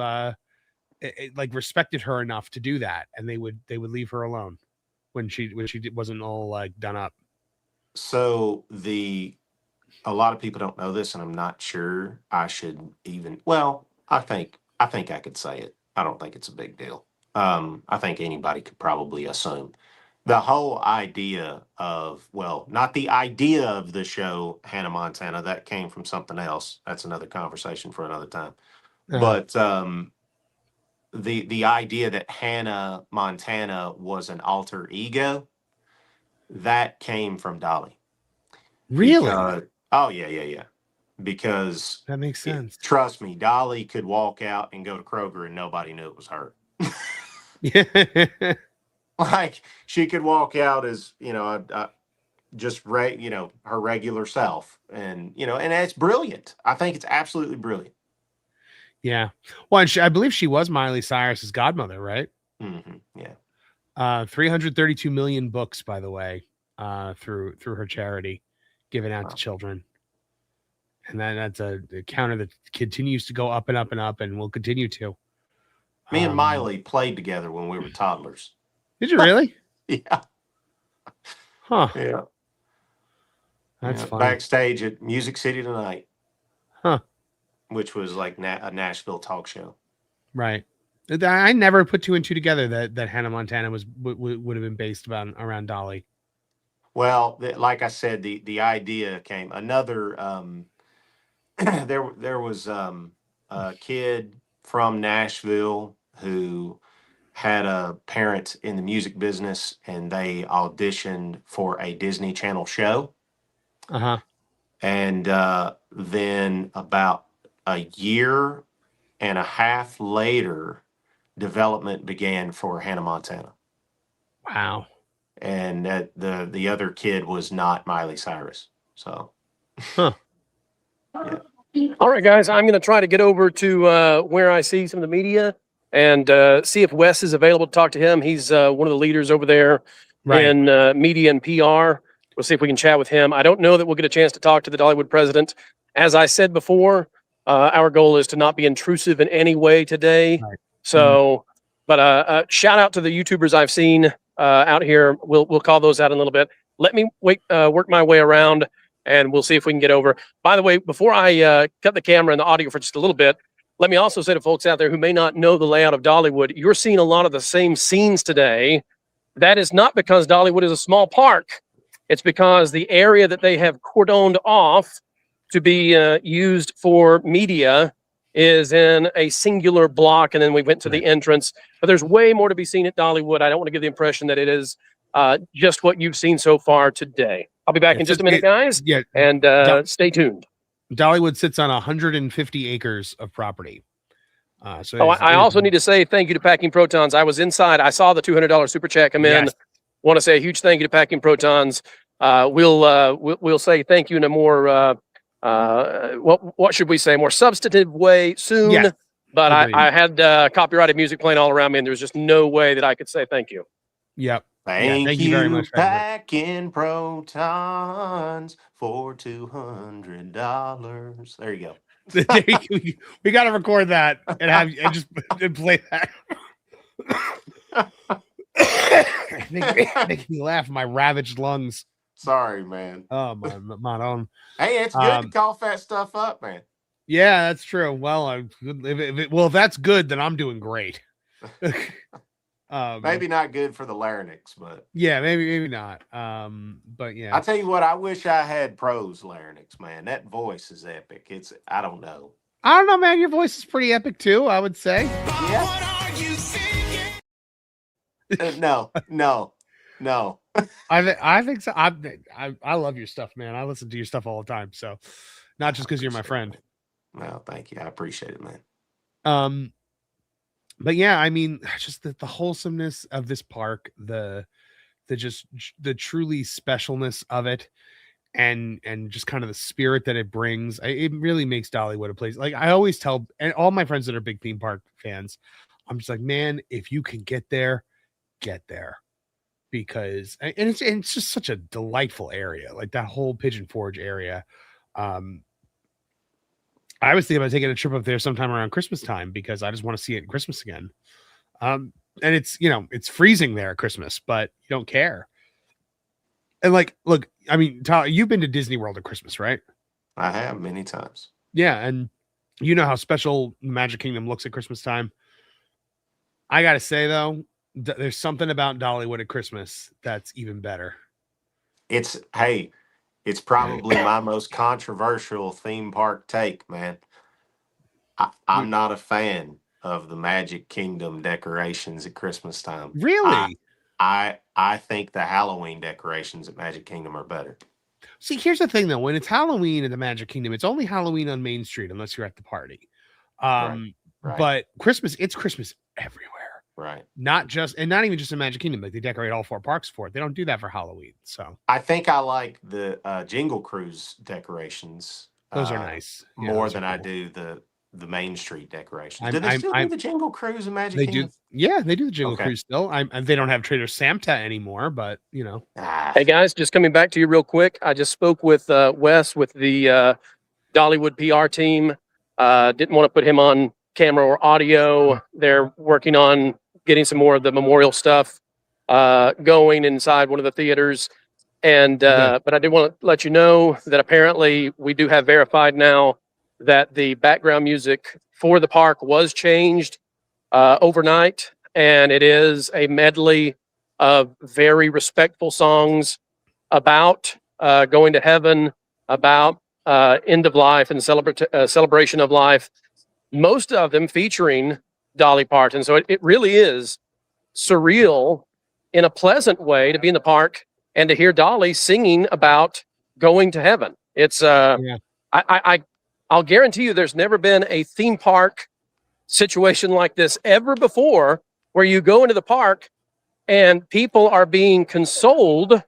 like respected her enough to do that, and they would leave her alone when she wasn't all like done up. So a lot of people don't know this, and I'm not sure I should even. Well, I think I could say it. I don't think it's a big deal. I think anybody could probably assume the whole idea of, well, not the idea of the show Hannah Montana, that came from something else. That's another conversation for another time. But the idea that Hannah Montana was an alter ego, that came from Dolly. Really? Oh yeah. Because that makes sense. Trust me, Dolly could walk out and go to Kroger and nobody knew it was her. Yeah. Like she could walk out as, just her regular self, and and that's brilliant. I think it's absolutely brilliant. Yeah. Well, and I believe she was Miley Cyrus's godmother, right? Mm-hmm. Yeah. 332 million books, by the way, through her charity, given out to children. And that's a counter that continues to go up and up and up, and will continue to. Me and Miley played together when we were toddlers. Did you really? Yeah. Huh. Yeah. That's fun. Backstage at Music City Tonight. Huh. Which was like a Nashville talk show. Right. I never put two and two together that Hannah Montana would have been based around Dolly. Well, like I said, the idea came another. There was a kid from Nashville who had a parent in the music business, and they auditioned for a Disney Channel show. Uh-huh. And then about a year and a half later, development began for Hannah Montana. Wow. And the other kid was not Miley Cyrus. So. Huh. Yeah. All right, guys, I'm going to try to get over to where I see some of the media and see if Wes is available to talk to him. He's one of the leaders over there Right. in media and PR. We'll see if we can chat with him. I don't know that we'll get a chance to talk to the Dollywood president. As I said before, our goal is to not be intrusive in any way today. Right. So, but shout out to the YouTubers I've seen out here. We'll call those out in a little bit. Let me work my way around, and we'll see if we can get over. By the way, before I cut the camera and the audio for just a little bit, let me also say to folks out there who may not know the layout of Dollywood, you're seeing a lot of the same scenes today. That is not because Dollywood is a small park. It's because the area that they have cordoned off to be used for media is in a singular block, and then we went to the entrance. But there's way more to be seen at Dollywood. I don't want to give the impression that it is just what you've seen so far today. I'll be back in just a minute, guys. Yeah. And stay tuned. Dollywood sits on 150 acres of property. I also need to say thank you to Packing Protons. I was inside. I saw the $200 super chat come in. Yes. Want to say a huge thank you to Packing Protons. We'll say thank you in a more what should we say, more substantive way soon. Yes. But Agreed. I had copyrighted music playing all around me, and there was just no way that I could say thank you. Yep. Thank you very much, Packing Protons for $200. There you go. We got to record that and just play that. Make me laugh. My ravaged lungs. Sorry, man. Oh my own. Hey, it's good to cough that stuff up, man. Yeah, that's true. Well, if that's good, then I'm doing great. Maybe not good for the larynx, but yeah, maybe not. But yeah, I tell you what, I wish I had Pro's larynx, man. That voice is epic. I don't know, man. Your voice is pretty epic too, I would say. Yeah. No. I think so. I love your stuff, man. I listen to your stuff all the time. So, not just because you're my friend. No, thank you. I appreciate it, man. But yeah, I mean, just the wholesomeness of this park, the truly specialness of it, and just kind of the spirit that it brings. It really makes Dollywood a place. Like I always tell, and all my friends that are big theme park fans, I'm just like, man, if you can get there, because it's just such a delightful area, like that whole Pigeon Forge area. I was thinking about taking a trip up there sometime around Christmas time because I just want to see it in Christmas again. And it's, it's freezing there at Christmas, but you don't care. And like, look, I mean, Tyler, you've been to Disney World at Christmas, right? I have many times. Yeah. And you know how special Magic Kingdom looks at Christmas time. I got to say though, there's something about Dollywood at Christmas that's even better. It's probably my most controversial theme park take, man. I'm not a fan of the Magic Kingdom decorations at Christmas time. Really? I think the Halloween decorations at Magic Kingdom are better. See, here's the thing though. When it's Halloween at the Magic Kingdom, it's only Halloween on Main Street unless you're at the party. Right. But Christmas, it's Christmas everywhere. Right. Not even just in Magic Kingdom. Like they decorate all 4 parks for it. They don't do that for Halloween. So I think I like the Jingle Cruise decorations. Those are nice. Yeah, more than I do the Main Street decorations. Do they still do the Jingle Cruise in Magic Kingdom? They do. Yeah, they do the Jingle Cruise still. They don't have Trader Santa anymore, but Hey guys, just coming back to you real quick. I just spoke with Wes with the Dollywood PR team. Didn't want to put him on camera or audio. They're working on getting some more of the memorial stuff going inside one of the theaters. And but I did want to let you know that apparently we do have verified now that the background music for the park was changed overnight, and it is a medley of very respectful songs about going to heaven, about end of life and celebration of life. Most of them featuring Dolly Parton. So it really is surreal in a pleasant way to be in the park and to hear Dolly singing about going to heaven. It's I'll guarantee you there's never been a theme park situation like this ever before, where you go into the park and people are being consoled.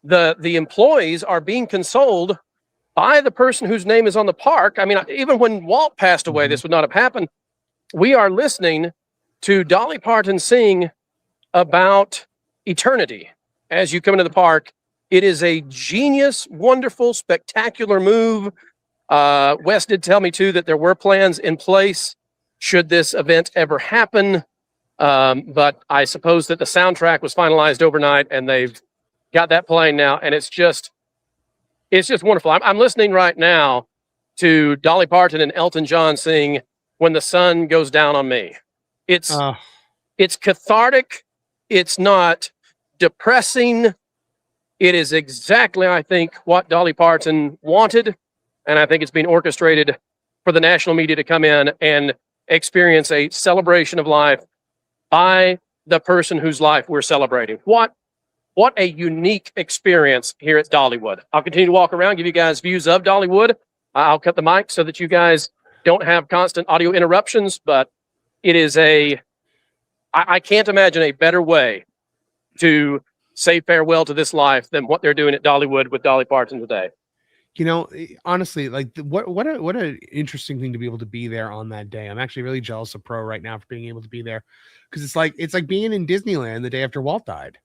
The employees are being consoled by the person whose name is on the park. I mean, even when Walt passed away, this would not have happened. We are listening to Dolly Parton sing about eternity as you come into the park. It is a genius, wonderful, spectacular move. Wes did tell me too that there were plans in place should this event ever happen. But I suppose that the soundtrack was finalized overnight and they've got that playing now. And it's just wonderful. I'm listening right now to Dolly Parton and Elton John sing When the Sun Goes Down on Me. It's cathartic. It's not depressing. It is exactly, I think, what Dolly Parton wanted. And I think it's being orchestrated for the national media to come in and experience a celebration of life by the person whose life we're celebrating. What a unique experience here at Dollywood. I'll continue to walk around, give you guys views of Dollywood. I'll cut the mic so that you guys don't have constant audio interruptions, but it is I can't imagine a better way to say farewell to this life than what they're doing at Dollywood with Dolly Parton today. You know, honestly, like what an interesting thing to be able to be there on that day. I'm actually really jealous of Pro right now for being able to be there, because it's like being in Disneyland the day after Walt died.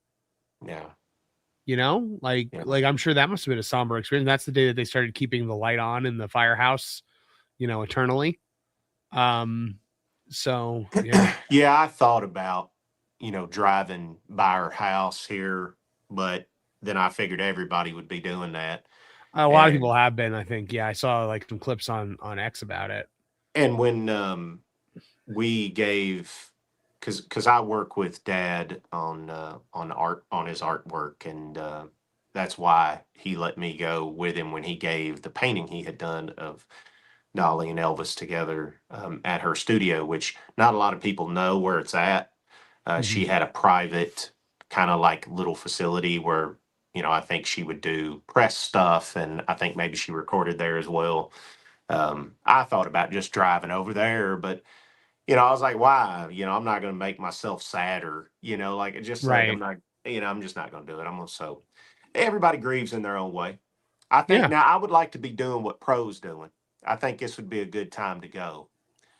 Yeah. You know, like I'm sure that must have been a somber experience. That's the day that they started keeping the light on in the firehouse, you know, eternally. So yeah. Yeah, I thought about, driving by her house here, but then I figured everybody would be doing that. A lot of people have been, I think. Yeah, I saw like some clips on X about it. And when we gave, because I work with Dad on art, on his artwork, and that's why he let me go with him when he gave the painting he had done of Dolly and Elvis together at her studio, which not a lot of people know where it's at. She had a private kind of like little facility where, I think she would do press stuff, and I think maybe she recorded there as well. I thought about just driving over there, but I was like, why? I'm not going to make myself sadder, like just like I'm not, I'm just not going to do it. So everybody grieves in their own way. I think now I would like to be doing what Pro's doing. I think this would be a good time to go.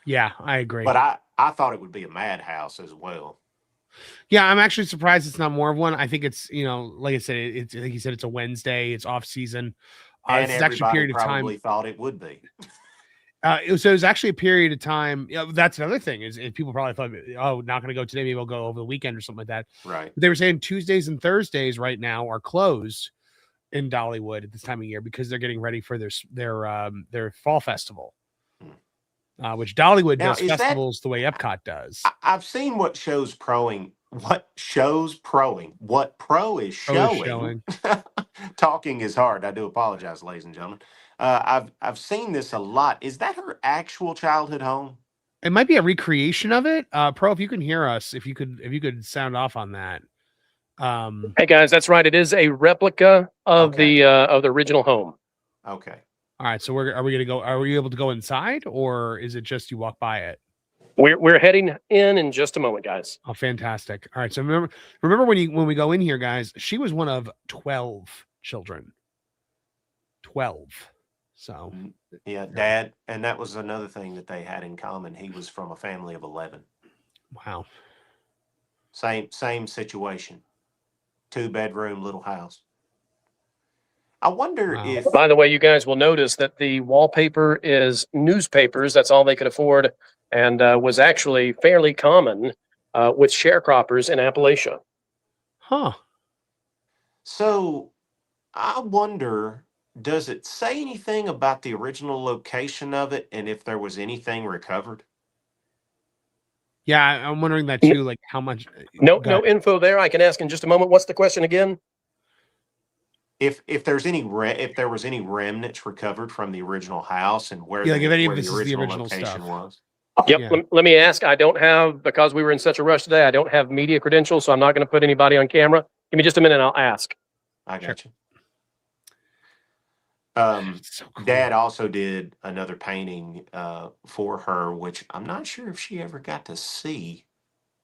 Yeah, I agree. But I thought it would be a madhouse as well. Yeah, I'm actually surprised it's not more of one. I think it's, like I said, it's like you said, it's a Wednesday, it's off season. And it's actually a period of time. Probably thought it would be. It was actually a period of time. That's another thing is people probably thought, oh, not going to go today. Maybe we'll go over the weekend or something like that. Right. But they were saying Tuesdays and Thursdays right now are closed in Dollywood at this time of year because they're getting ready for their fall festival, which Dollywood does festivals the way Epcot does. I've seen what Pro is showing. Talking is hard. I do apologize, ladies and gentlemen. I've seen this a lot. Is that her actual childhood home? It might be a recreation of it. Pro, if you can hear us, if you could sound off on that. Hey guys, that's right. It is a replica of the original home. Okay. All right. So are we able to go inside, or is it just you walk by it? We're heading in just a moment, guys. Oh, fantastic. All right. So remember when we go in here, guys, she was one of 12 children. 12. So yeah, Dad, and that was another thing that they had in common. He was from a family of 11. Wow. Same situation. 2-bedroom little house. I wonder if... By the way, you guys will notice that the wallpaper is newspapers. That's all they could afford, and was actually fairly common with sharecroppers in Appalachia. Huh. So I wonder, does it say anything about the original location of it and if there was anything recovered? Yeah, I'm wondering that too, like how much... No info there. I can ask in just a moment. What's the question again? If there was any remnants recovered from the original house and where the original location stuff was. Yep. Yeah. Let me ask. I don't have, because we were in such a rush today, I don't have media credentials, so I'm not going to put anybody on camera. Give me just a minute and I'll ask. I got you. So cool. Dad also did another painting for her, which I'm not sure if she ever got to see.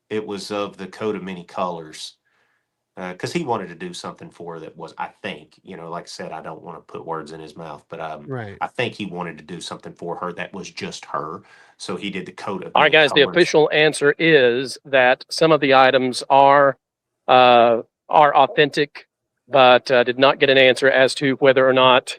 It was of the coat of many colors. because he wanted to do something for her that was, I think, like I said, I don't want to put words in his mouth, but Right. I think he wanted to do something for her that was just her. So he did the coat of All right, many guys. The colors. official answer is that some of the items are authentic, but did not get an answer as to whether or not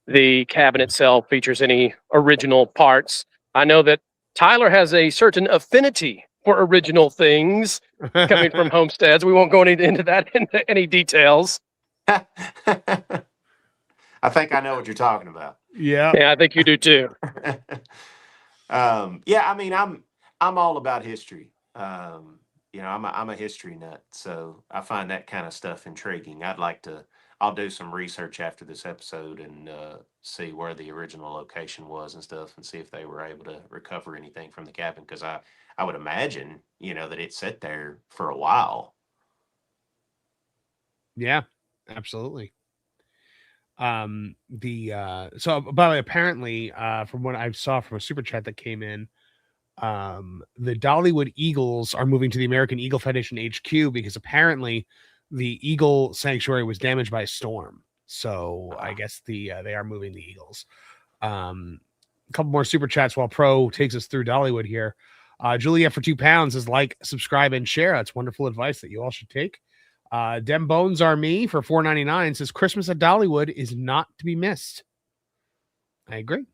the cabin itself features any original parts. I know that Tyler has a certain affinity for original things coming from homesteads. We won't go into that in any details. I think I know what you're talking about. Yeah. Yeah, I think you do too. Yeah, I mean, I'm all about history. I'm a history nut, so I find that kind of stuff intriguing. I'll do some research after this episode and see where the original location was and stuff, and see if they were able to recover anything from the cabin, because I would imagine, that it sat there for a while. Yeah, absolutely. So by the way, apparently, from what I saw from a super chat that came in, the Dollywood Eagles are moving to the American Eagle Foundation HQ because apparently the Eagle Sanctuary was damaged by a storm. So I guess they are moving the Eagles. A couple more super chats while Pro takes us through Dollywood here. Juliet for £2 is like, subscribe, and share. That's wonderful advice that you all should take. Dem Bones Are Me for $4.99 says Christmas at Dollywood is not to be missed. I agree.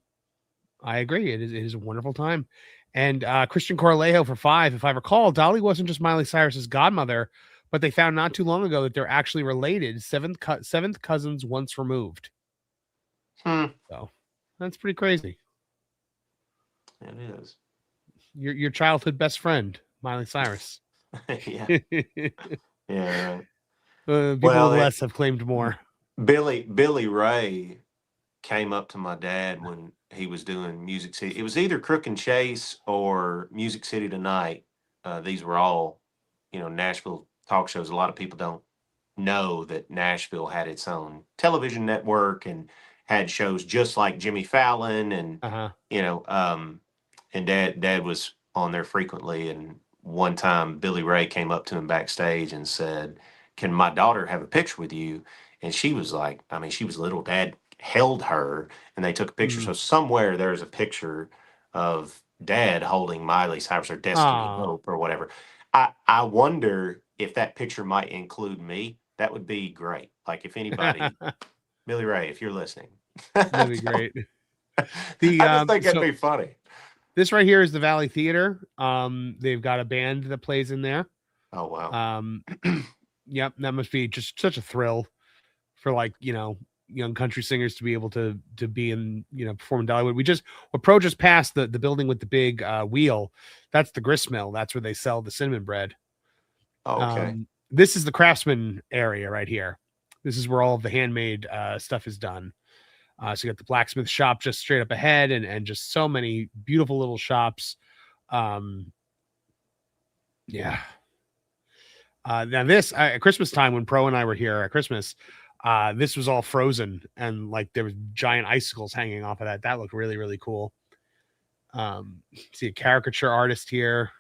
It is a wonderful time. And Christian Corlejo for $5. If I recall, Dolly wasn't just Miley Cyrus's godmother, but they found not too long ago that they're actually related, seventh cousins once removed. So that's pretty crazy. It is. Your childhood best friend, Miley Cyrus. Yeah. Yeah. People Well, with less have claimed more. Billy Ray came up to my dad when he was doing Music City. It was either Crook and Chase or Music City Tonight. These were all, Nashville talk shows. A lot of people don't know that Nashville had its own television network and had shows just like Jimmy Fallon, and and Dad was on there frequently. And one time Billy Ray came up to him backstage and said, "Can my daughter have a picture with you?" And she was like, I mean, she was little. Dad held her and they took a picture. So somewhere there's a picture of Dad holding Miley Cyrus, or Destiny Hope or whatever. I wonder if that picture might include me. That would be great. Like, if anybody, Billy Ray, if you're listening, That'd be great. I just think that'd be funny. This right here is the Valley Theater. They've got a band that plays in there. Oh, wow. Yep, that must be just such a thrill for, like, young country singers to be able to be in, perform in Dollywood. Pro just passed the building with the big wheel. That's the grist mill. That's where they sell the cinnamon bread. Oh, okay. This is the craftsman area right here. This is where all of the handmade stuff is done. So you got the blacksmith shop just straight up ahead, and just so many beautiful little shops. Yeah. Now this at Christmas time, when Pro and I were here at Christmas, this was all frozen, and like there was giant icicles hanging off of that. That looked really, really cool. See a caricature artist here.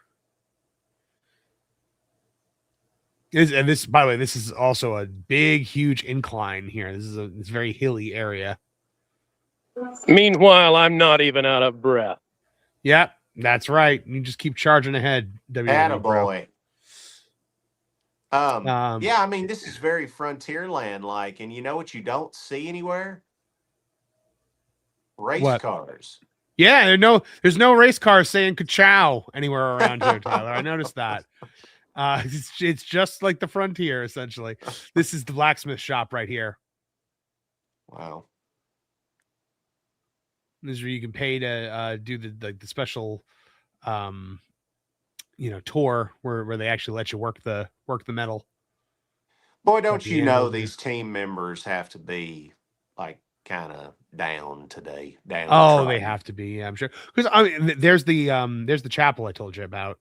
And this, by the way, this is also a big, huge incline here. This is it's a very hilly area. Meanwhile, I'm not even out of breath. Yep, that's right. You just keep charging ahead. Attaboy. Yeah, I mean, this is very frontierland like, and you know what you don't see anywhere? Race cars. Yeah, there's no race cars saying ka-chow anywhere around here, Tyler. I noticed that. It's just like the frontier, essentially. This is the blacksmith shop right here. Wow. This is where you can pay to do the special tour where they actually let you work the metal. Boy, don't you know these team members have to be like kind of down today. Oh, they have to be, I'm sure. Because I mean, there's the chapel I told you about.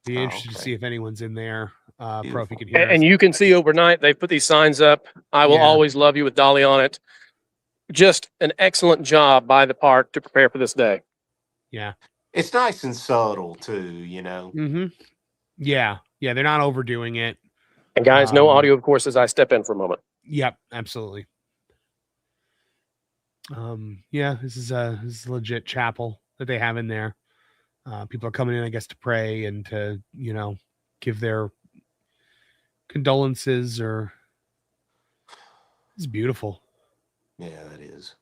Be interested to see if anyone's in there. Pro, if you can hear us. And you can see overnight they've put these signs up. I will always love you with Dolly on it. Just an excellent job by the park to prepare for this day. Yeah. It's nice and subtle too, Mm-hmm. Yeah. They're not overdoing it. And guys, no audio, of course, as I step in for a moment. Yep, absolutely. Yeah, this is a legit chapel that they have in there. People are coming in, I guess, to pray and to, give their condolences. Or it's beautiful. Yeah, it is.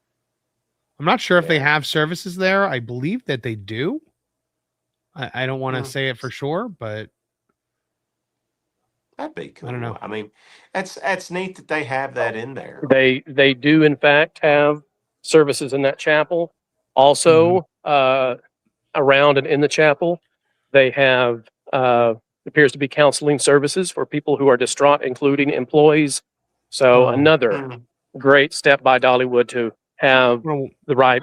I'm not sure if they have services there. I believe that they do. I don't want to say it for sure, but that'd be cool. I don't know. I mean, that's neat that they have that in there. They do, in fact, have services in that chapel. Also, around and in the chapel, they have appears to be counseling services for people who are distraught, including employees. So another great step by Dollywood to have the right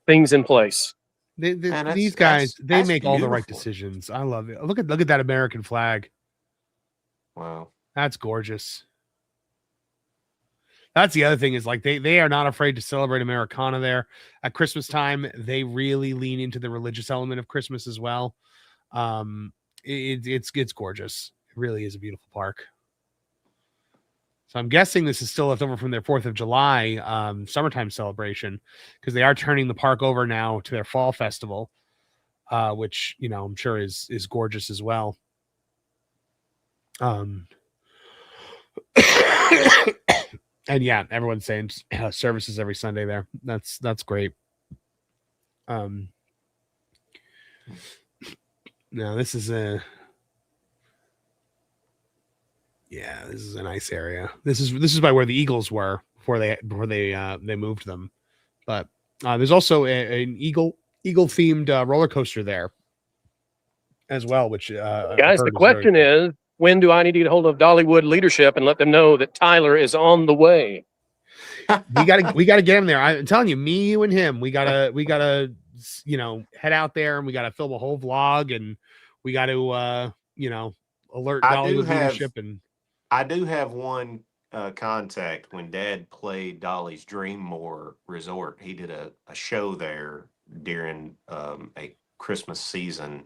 things in place. These guys, they make all the right beautiful. decisions. I love it. Look at that American flag. Wow, that's gorgeous. That's the other thing is, like, they are not afraid to celebrate Americana there at Christmas time. They really lean into the religious element of Christmas as well. It's gorgeous. It really is a beautiful park. So I'm guessing this is still left over from their 4th of July summertime celebration, because they are turning the park over now to their fall festival, which, I'm sure is gorgeous as well. And yeah, everyone's saying services every Sunday there. That's great. Now this is a nice area. This is by where the Eagles were before they moved them. But there's also an eagle themed roller coaster there as well. Which guys, the question is, when do I need to get hold of Dollywood leadership and let them know that Tyler is on the way? we gotta get him there. I'm telling you, me, you, and him. We gotta head out there, and we gotta film a whole vlog, and we got to alert Dollywood leadership. And I do have one contact. When Dad played Dolly's Dreammore Resort, he did a show there during a Christmas season.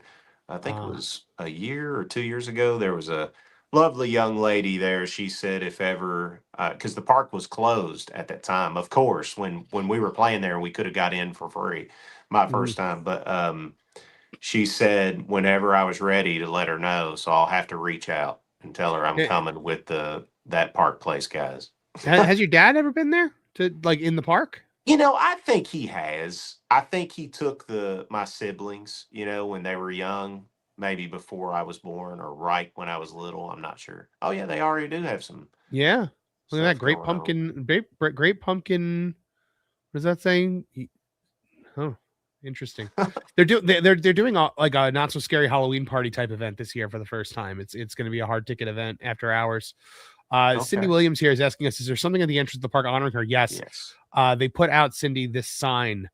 I think it was a year or 2 years ago. There was a lovely young lady there. She said if ever, because the park was closed at that time, of course, when we were playing there, we could have got in for free my first time. But she said whenever I was ready to let her know, so I'll have to reach out and tell her I'm coming with that Park Place guys. Has your dad ever been there in the park? I think he has. I think he took my siblings, when they were young, maybe before I was born or right when I was little. I'm not sure. Oh yeah, they already do have some. Yeah. Look at that great pumpkin. Great pumpkin. What is that saying? Oh, interesting. They're doing like a not so scary Halloween party type event this year for the first time. It's going to be a hard ticket event after hours. Cindy Williams here is asking us, is there something at the entrance of the park honoring her? Yes. They put out, Cindy, this sign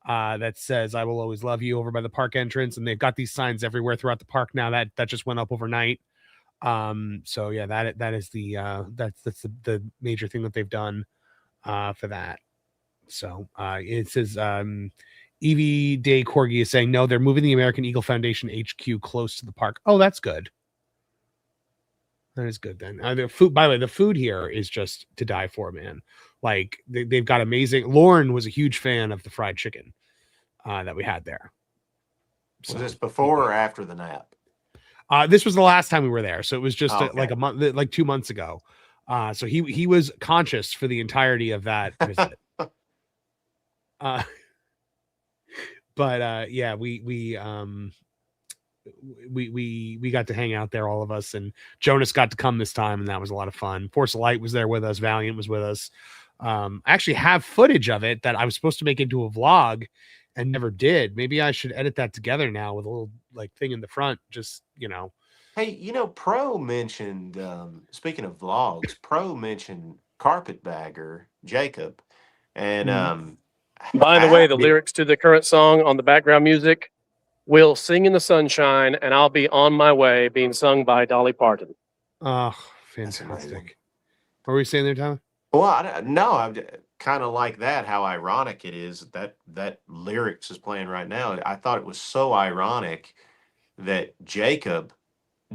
that says "I will always love you" over by the park entrance, and they've got these signs everywhere throughout the park now. That just went up overnight. So yeah, that is that's the major thing that they've done for that. So it says Evie Day Corgi is saying no, they're moving the American Eagle Foundation HQ close to the park. Oh, that's good. That is good then. The food, by the way, the food here is just to die for, man. Like they've got amazing. Lauren was a huge fan of the fried chicken that we had there. So, was this before or after the nap? This was the last time we were there, so it was just like a month, like 2 months ago. So he was conscious for the entirety of that visit. But yeah, we got to hang out there, all of us, and Jonas got to come this time, and that was a lot of fun. Force of Light was there with us. Valiant was with us. I actually have footage of it that I was supposed to make into a vlog and never did. Maybe I should edit that together now with a little thing in the front, just Hey, Pro mentioned, speaking of vlogs, Pro mentioned Carpetbagger Jacob, and by the way, the lyrics to the current song on the background music: "We'll sing in the sunshine, and I'll be on my way," being sung by Dolly Parton. Oh, fantastic! What were you saying there, Tyler? Well, I kind of like that. How ironic it is that lyrics is playing right now. I thought it was so ironic that Jacob,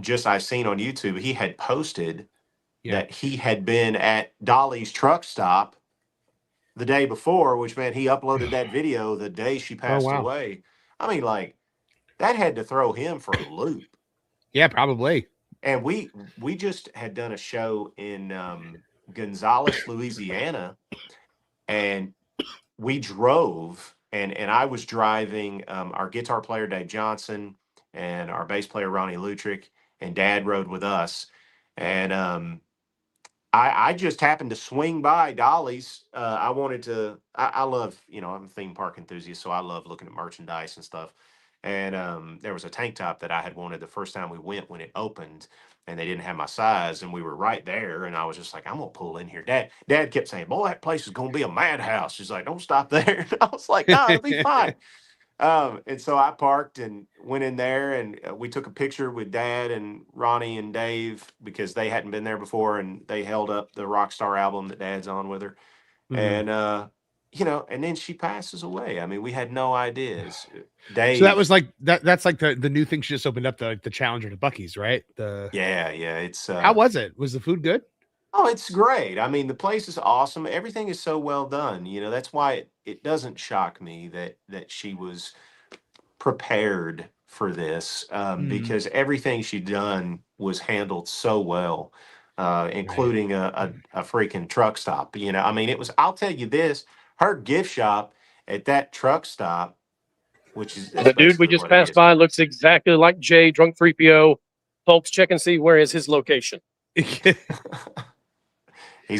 just I've seen on YouTube, he had posted that he had been at Dolly's truck stop the day before, which meant he uploaded that video the day she passed wow. away. I mean, like, that had to throw him for a loop. Yeah, probably. And we just had done a show in Gonzales, Louisiana, and we drove, and I was driving our guitar player Dave Johnson and our bass player Ronnie Lutrick, and Dad rode with us, and I just happened to swing by Dolly's. I wanted to. I love, I'm a theme park enthusiast, so I love looking at merchandise and stuff. And there was a tank top that I had wanted the first time we went when it opened, and they didn't have my size, and we were right there, and I was just like, I'm gonna pull in here. Dad kept saying, "Boy, that place is gonna be a madhouse." She's like, "Don't stop there." I was like, "No, it'll be fine." And so I parked and went in there, and we took a picture with Dad and Ronnie and Dave because they hadn't been there before, and they held up the Rockstar album that Dad's on with her. Mhm. And and then she passes away. I mean, we had no ideas. So Dave. that was like that's like the new thing she just opened up, the Challenger to Buc-ee's, right? Yeah. It's How was it? Was the food good? Oh, it's great. I mean, the place is awesome. Everything is so well done. That's why it doesn't shock me that she was prepared for this, Mhm. because everything she'd done was handled so well, including a freaking truck stop. I mean, I'll tell you this, her gift shop at that truck stop, which is The dude we basically just what it passed is. by looks exactly like Jay, drunk 3PO. Folks, check and see where is his location. He's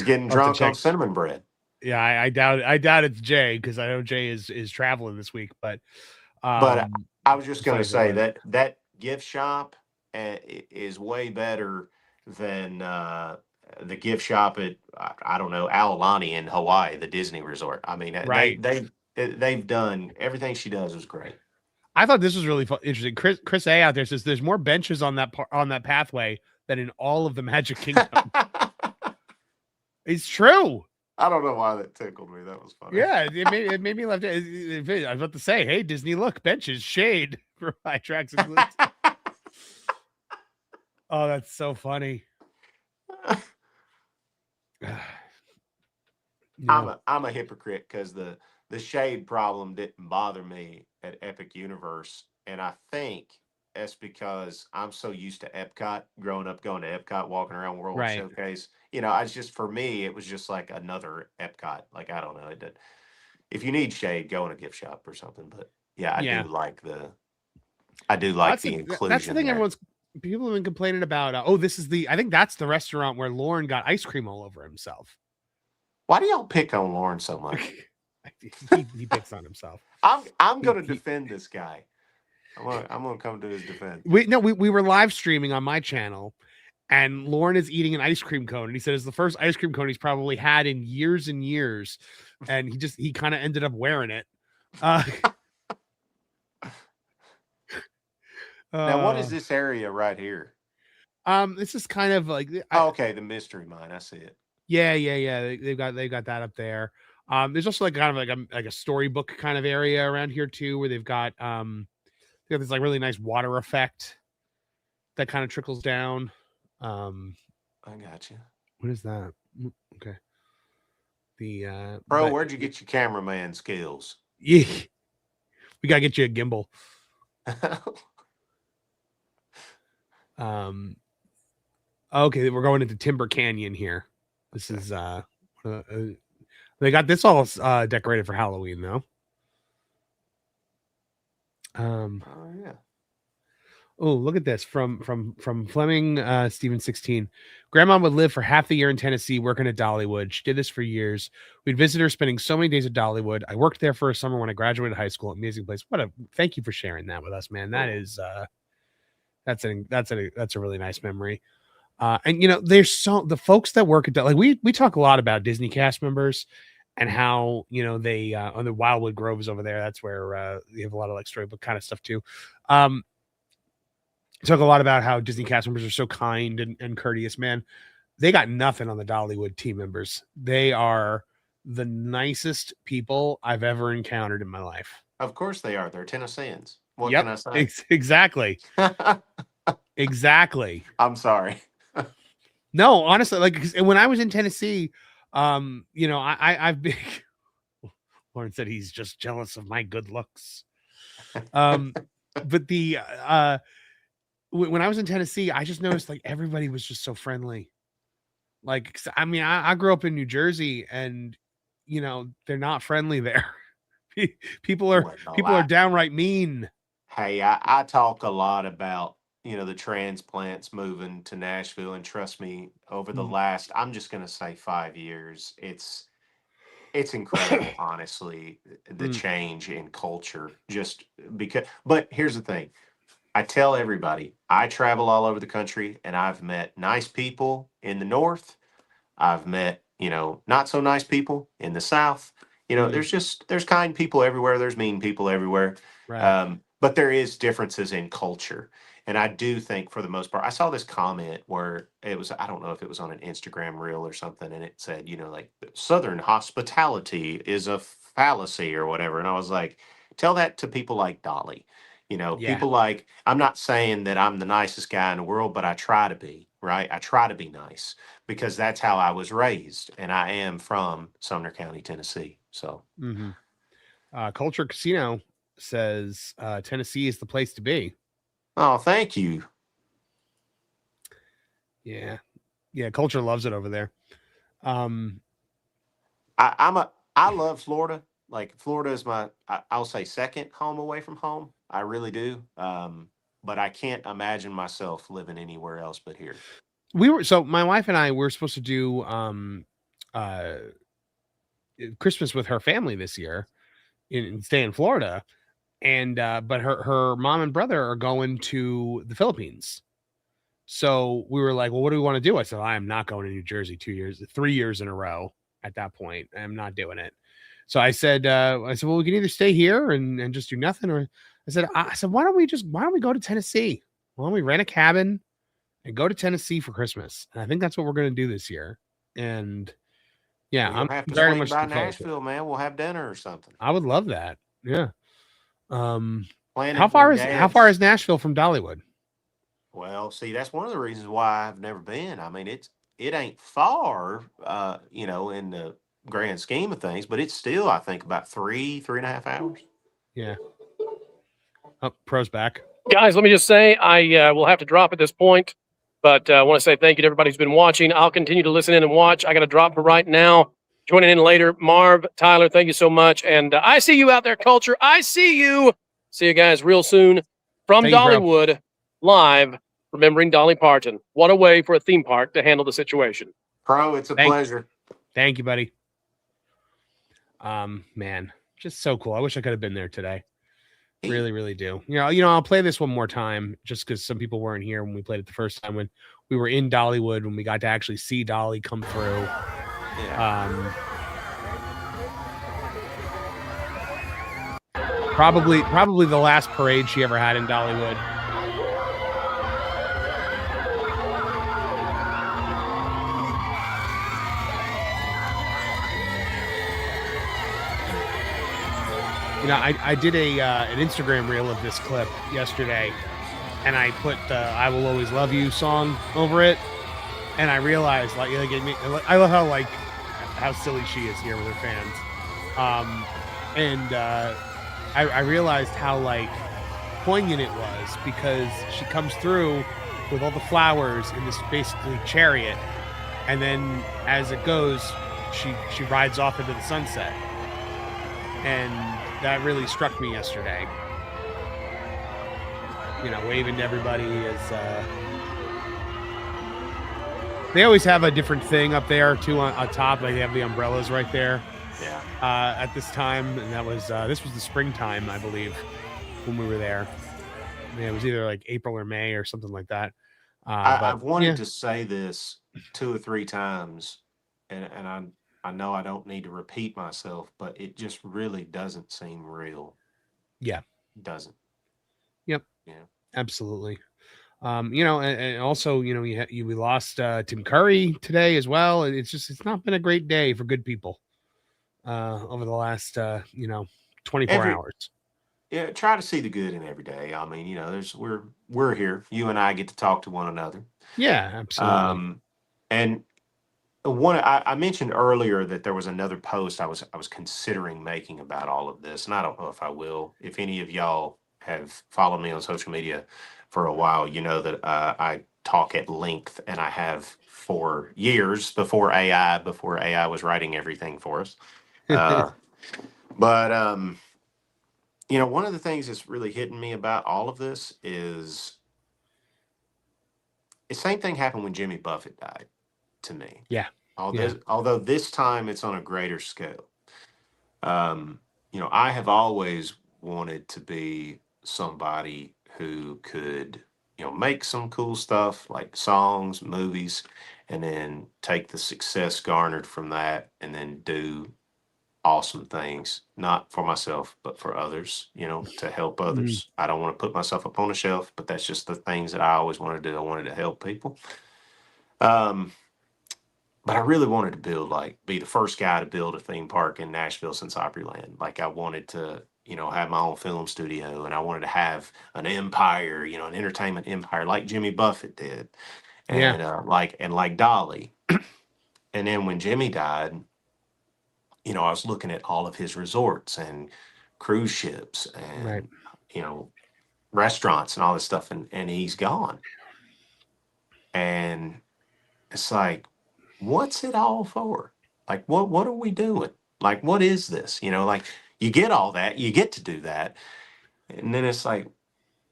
getting I'll have to drunk on check. cinnamon bread. Yeah, I doubt it's Jay, because I know Jay is traveling this week. But I was just going to funny say that gift shop is way better than the gift shop at I don't know, Aulani in Hawaii, the Disney resort. I mean, Right. they've done everything she does was great. I thought this was really interesting. Chris A out there says there's more benches on that pathway than in all of the Magic Kingdom. It's true. I don't know why that tickled me. That was funny. Yeah, it made me laugh. I was about to say, hey, Disney, look, benches, shade for high tracks and glutes. Oh, that's so funny. I'm a hypocrite because the shade problem didn't bother me at Epic Universe, and I think that's because I'm so used to Epcot, growing up going to Epcot, walking around World Right. Showcase. I just, for me, it was just like another Epcot. Like, I don't know, if you need shade, go in a gift shop or something. But yeah, I do like the inclusion. That's the thing. there. People have been complaining about. I think that's the restaurant where Lauren got ice cream all over himself. Why do y'all pick on Lauren so much? he picks on himself. I'm going to defend this guy. I'm gonna come to his defense. We were live streaming on my channel, and Lauren is eating an ice cream cone, and he said it's the first ice cream cone he's probably had in years and years, and he kind of ended up wearing it. Now, what is this area right here? This is kind of like okay, the mystery mine. I see it. Yeah. They've got that up there. There's also like kind of like a storybook kind of area around here too, where they've got this like really nice water effect that kind of trickles down. I got you. What is that? Okay. Where'd you get your cameraman skills? Yeah, we gotta get you a gimbal. Okay, we're going into Timber Canyon here. This is they got this all decorated for Halloween though. Oh yeah. Oh, look at this from Fleming Steven 16. Grandma would live for half the year in Tennessee working at Dollywood. She did this for years. We'd visit her, spending so many days at Dollywood. I worked there for a summer when I graduated high school. Amazing place. Thank you for sharing that with us, man. That is that's a really nice memory. And there's the folks that work at like we talk a lot about Disney cast members and how they on the Wildwood Groves over there. That's where you have a lot of like storybook kind of stuff too. Talk a lot about how Disney cast members are so kind and courteous. Man, they got nothing on the Dollywood team members. They are the nicest people I've ever encountered in my life. Of course they are. They're Tennesseans. What can I say? Exactly. Exactly. I'm sorry. No, honestly, like 'cause when I was in Tennessee, you know, I've been. Lauren said he's just jealous of my good looks. But the when I was in Tennessee, I just noticed like everybody was just so friendly. Like, 'cause, I mean, I grew up in New Jersey, and you know they're not friendly there. people are Wasn't a people are lot. downright mean. Hey, I talk a lot about, the transplants moving to Nashville, and trust me, over the Mm. last, I'm just gonna say 5 years, it's incredible, honestly, the Mm. change in culture. Just because, but here's the thing. I tell everybody, I travel all over the country and I've met nice people in the north. I've met, not so nice people in the South. Mm. There's kind people everywhere. There's mean people everywhere. Right. But there is differences in culture. And I do think for the most part, I saw this comment where it was, I don't know if it was on an Instagram reel or something, and it said, like Southern hospitality is a fallacy or whatever. And I was like, tell that to people like Dolly. Yeah. People like, I'm not saying that I'm the nicest guy in the world, but I try to be, right? I try to be nice because that's how I was raised, and I am from Sumner County, Tennessee. So, Mm-hmm. Culture Casino says Tennessee is the place to be. oh, thank you. Yeah. Yeah. Culture loves it over there. Um, I love Florida. Like Florida is I'll say second home away from home. I really do. But I can't imagine myself living anywhere else but here. so my wife and I were supposed to do uh Christmas with her family this year and stay in Florida. And but her mom and brother are going to the Philippines. So we were like, well, what do we want to do? I said, I am not going to New Jersey 3 years in a row at that point. I'm not doing it. So I said, well, we can either stay here and just do nothing, or I said, why don't we go to Tennessee? Why don't we rent a cabin and go to Tennessee for Christmas? And I think that's what we're going to do this year. And yeah, Well, I'm you'll have to very swing much by looking forward to it. Nashville, man. We'll have dinner or something. I would love that. Yeah. Planning How for far is Dad's. Nashville from Dollywood? Well, see, that's one of the reasons why I've never been. I mean, it ain't far, in the grand scheme of things, but it's still, I think, about 3.5 hours. Yeah. Oh, Pro's back. Guys, let me just say I will have to drop at this point, but I want to say thank you to everybody who's been watching. I'll continue to listen in and watch. I got to drop for right now. Joining in later, Marv, Tyler, thank you so much. And I see you out there, Culture. I see you. See you guys real soon from Thank you, bro. Dollywood, live, remembering Dolly Parton. What a way for a theme park to handle the situation. Pro, it's a pleasure. Thank you, buddy. Man, just so cool. I wish I could have been there today. Really, really do. I'll play this one more time just because some people weren't here when we played it the first time, when we were in Dollywood, when we got to actually see Dolly come through. Yeah. Probably the last parade she ever had in Dollywood. I did an Instagram reel of this clip yesterday, and I put the "I Will Always Love You" song over it, and I realized I love how silly she is here with her fans, and I realized how poignant it was, because she comes through with all the flowers in this basically chariot, and then as it goes, she rides off into the sunset, and that really struck me yesterday. Waving to everybody as they always have a different thing up there too on top. Like they have the umbrellas right there. Yeah. At this time, and that was this was the springtime, I believe, when we were there. It was either like April or May or something like that. I've wanted to say this 2 or 3 times, and I know I don't need to repeat myself, but it just really doesn't seem real. Yeah. It doesn't. Yep. Yeah. Absolutely. And also, we lost Tim Curry today as well. It's not been a great day for good people over the last 24 hours. Yeah, try to see the good in every day. I mean, we're here. You and I get to talk to one another. Yeah, absolutely. And I mentioned earlier that there was another post I was considering making about all of this, and I don't know if I will. If any of y'all have followed me on social media for a while, you know that I talk at length, and I have for years before AI was writing everything for us. But one of the things that's really hitting me about all of this is the same thing happened when Jimmy Buffett died to me. Yeah. Although this time it's on a greater scale. I have always wanted to be somebody who could, make some cool stuff like songs, movies, and then take the success garnered from that and then do awesome things, not for myself, but for others, to help others. I don't want to put myself up on a shelf, but that's just the things that I always wanted to do. I wanted to help people. But I really wanted to be the first guy to build a theme park in Nashville since Opryland. Like I wanted to, have my own film studio, and I wanted to have an empire, an entertainment empire like Jimmy Buffett did. Yeah. And like Dolly. And then when Jimmy died, I was looking at all of his resorts and cruise ships and, Right. restaurants and all this stuff, and he's gone. And it's like, what's it all for? Like, what are we doing? Like, what is this? Like you get all that, you get to do that. And then it's like,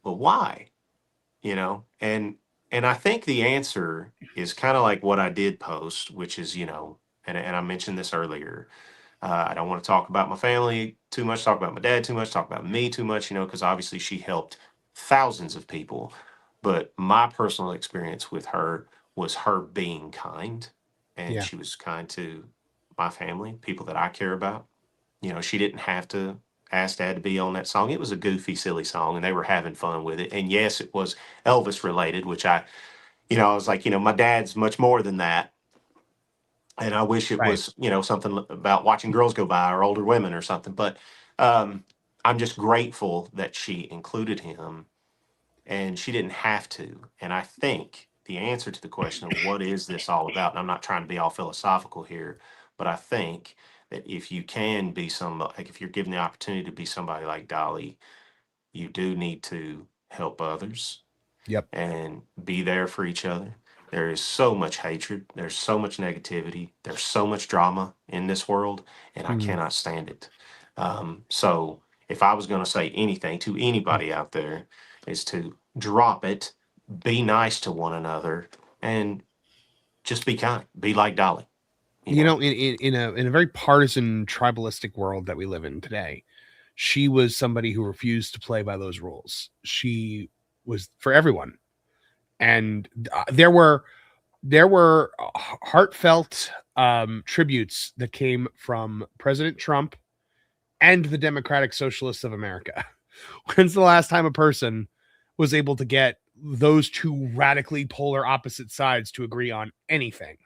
well, why? And I think the answer is kind of like what I did post, which is, and I mentioned this earlier. I don't want to talk about my family too much, talk about my dad too much, talk about me too much, because obviously she helped thousands of people. But my personal experience with her was her being kind, and Yeah. she was kind to my family, people that I care about. She didn't have to ask dad to be on that song. It was a goofy, silly song, and they were having fun with it. And yes, it was Elvis related, which I was like, my dad's much more than that. And I wish it Right. was, something about watching girls go by or older women or something. But I'm just grateful that she included him, and she didn't have to. And I think the answer to the question of what is this all about, and I'm not trying to be all philosophical here, but I think that if you can be somebody, like if you're given the opportunity to be somebody like Dolly, you do need to help others Yep. and be there for each other. There is so much hatred. There's so much negativity. There's so much drama in this world, and I cannot stand it. So if I was going to say anything to anybody out there, is to drop it, be nice to one another, and just be kind. Be like Dolly. In a very partisan, tribalistic world that we live in today, she was somebody who refused to play by those rules. She was for everyone, and there were heartfelt tributes that came from President Trump and the Democratic Socialists of America. When's the last time a person was able to get those two radically polar opposite sides to agree on anything?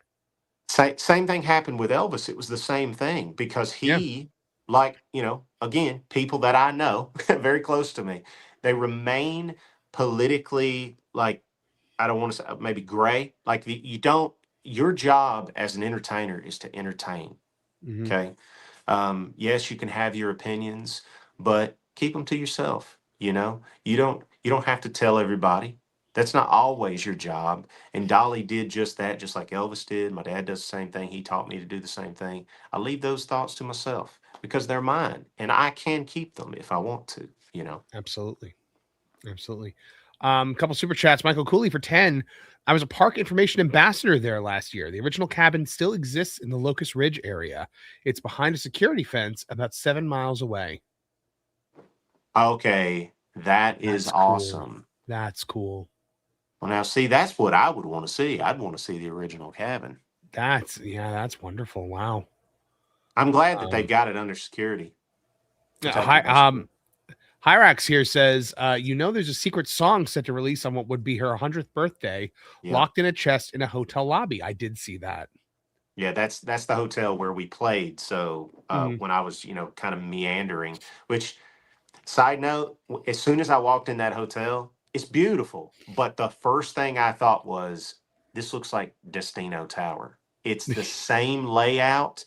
Same thing happened with Elvis. It was the same thing because Yeah. he, like, again, people that I know very close to me, they remain politically, like, I don't want to say maybe gray. Like you don't, your job as an entertainer is to entertain. Mhm. Okay. Yes, you can have your opinions, but keep them to yourself. You don't have to tell everybody. That's not always your job. And Dolly did just that, just like Elvis did. My dad does the same thing. He taught me to do the same thing. I leave those thoughts to myself because they're mine and I can keep them if I want to. Absolutely. Absolutely. Couple super chats. Michael Cooley for 10. I was a park information ambassador there last year. The original cabin still exists in the Locust Ridge area. It's behind a security fence about 7 miles away. Okay. That is That's cool. awesome. That's cool. Well, now see, that's what I would want to see. I'd want to see the original cabin. That's wonderful. Wow. I'm glad that they've got it under security. Hyrax here says, there's a secret song set to release on what would be her 100th birthday, locked in a chest in a hotel lobby. I did see that. Yeah, that's the hotel where we played. So when I was, kind of meandering, which side note, as soon as I walked in that hotel, it's beautiful. But the first thing I thought was, this looks like Destino Tower. It's the same layout.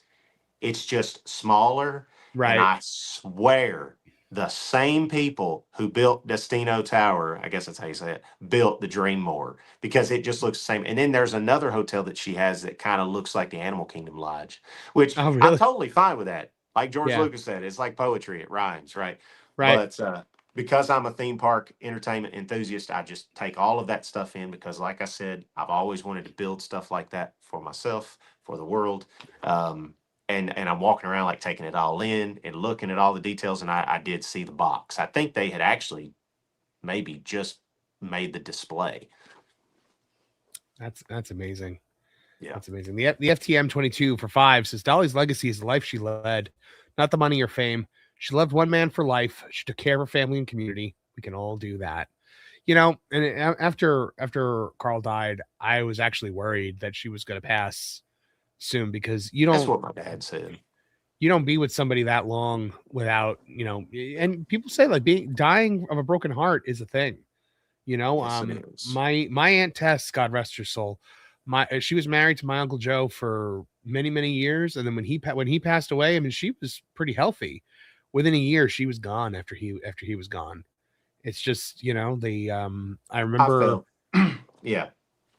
It's just smaller. And Right. I swear the same people who built Destino Tower, I guess that's how you say it, built the Dreammore, because it just looks the same. And then there's another hotel that she has that kind of looks like the Animal Kingdom Lodge, which Oh, I'm really? totally fine with that. Like George Yeah. Lucas said, it's like poetry. It rhymes, right? Right. But because I'm a theme park entertainment enthusiast, I just take all of that stuff in because, like I said, I've always wanted to build stuff like that for myself, for the world. And I'm walking around like taking it all in and looking at all the details. And I did see the box. I think they had actually maybe just made the display. That's amazing. Yeah. That's amazing. The FTM 22 for 5 says Dolly's legacy is the life she led, not the money or fame. She loved one man for life. She took care of her family and community. We can all do that. You know, and after Carl died, I was actually worried that she was going to pass soon, because That's what my dad said. you don't be with somebody that long without, you know, and people say like dying of a broken heart is a thing, you know. Yes, it is. My Aunt Tess, God rest her soul, she was married to my Uncle Joe for many years, and then when he passed away, I mean, she was pretty healthy. Within a year, she was gone after he was gone. It's just, you know, I remember yeah.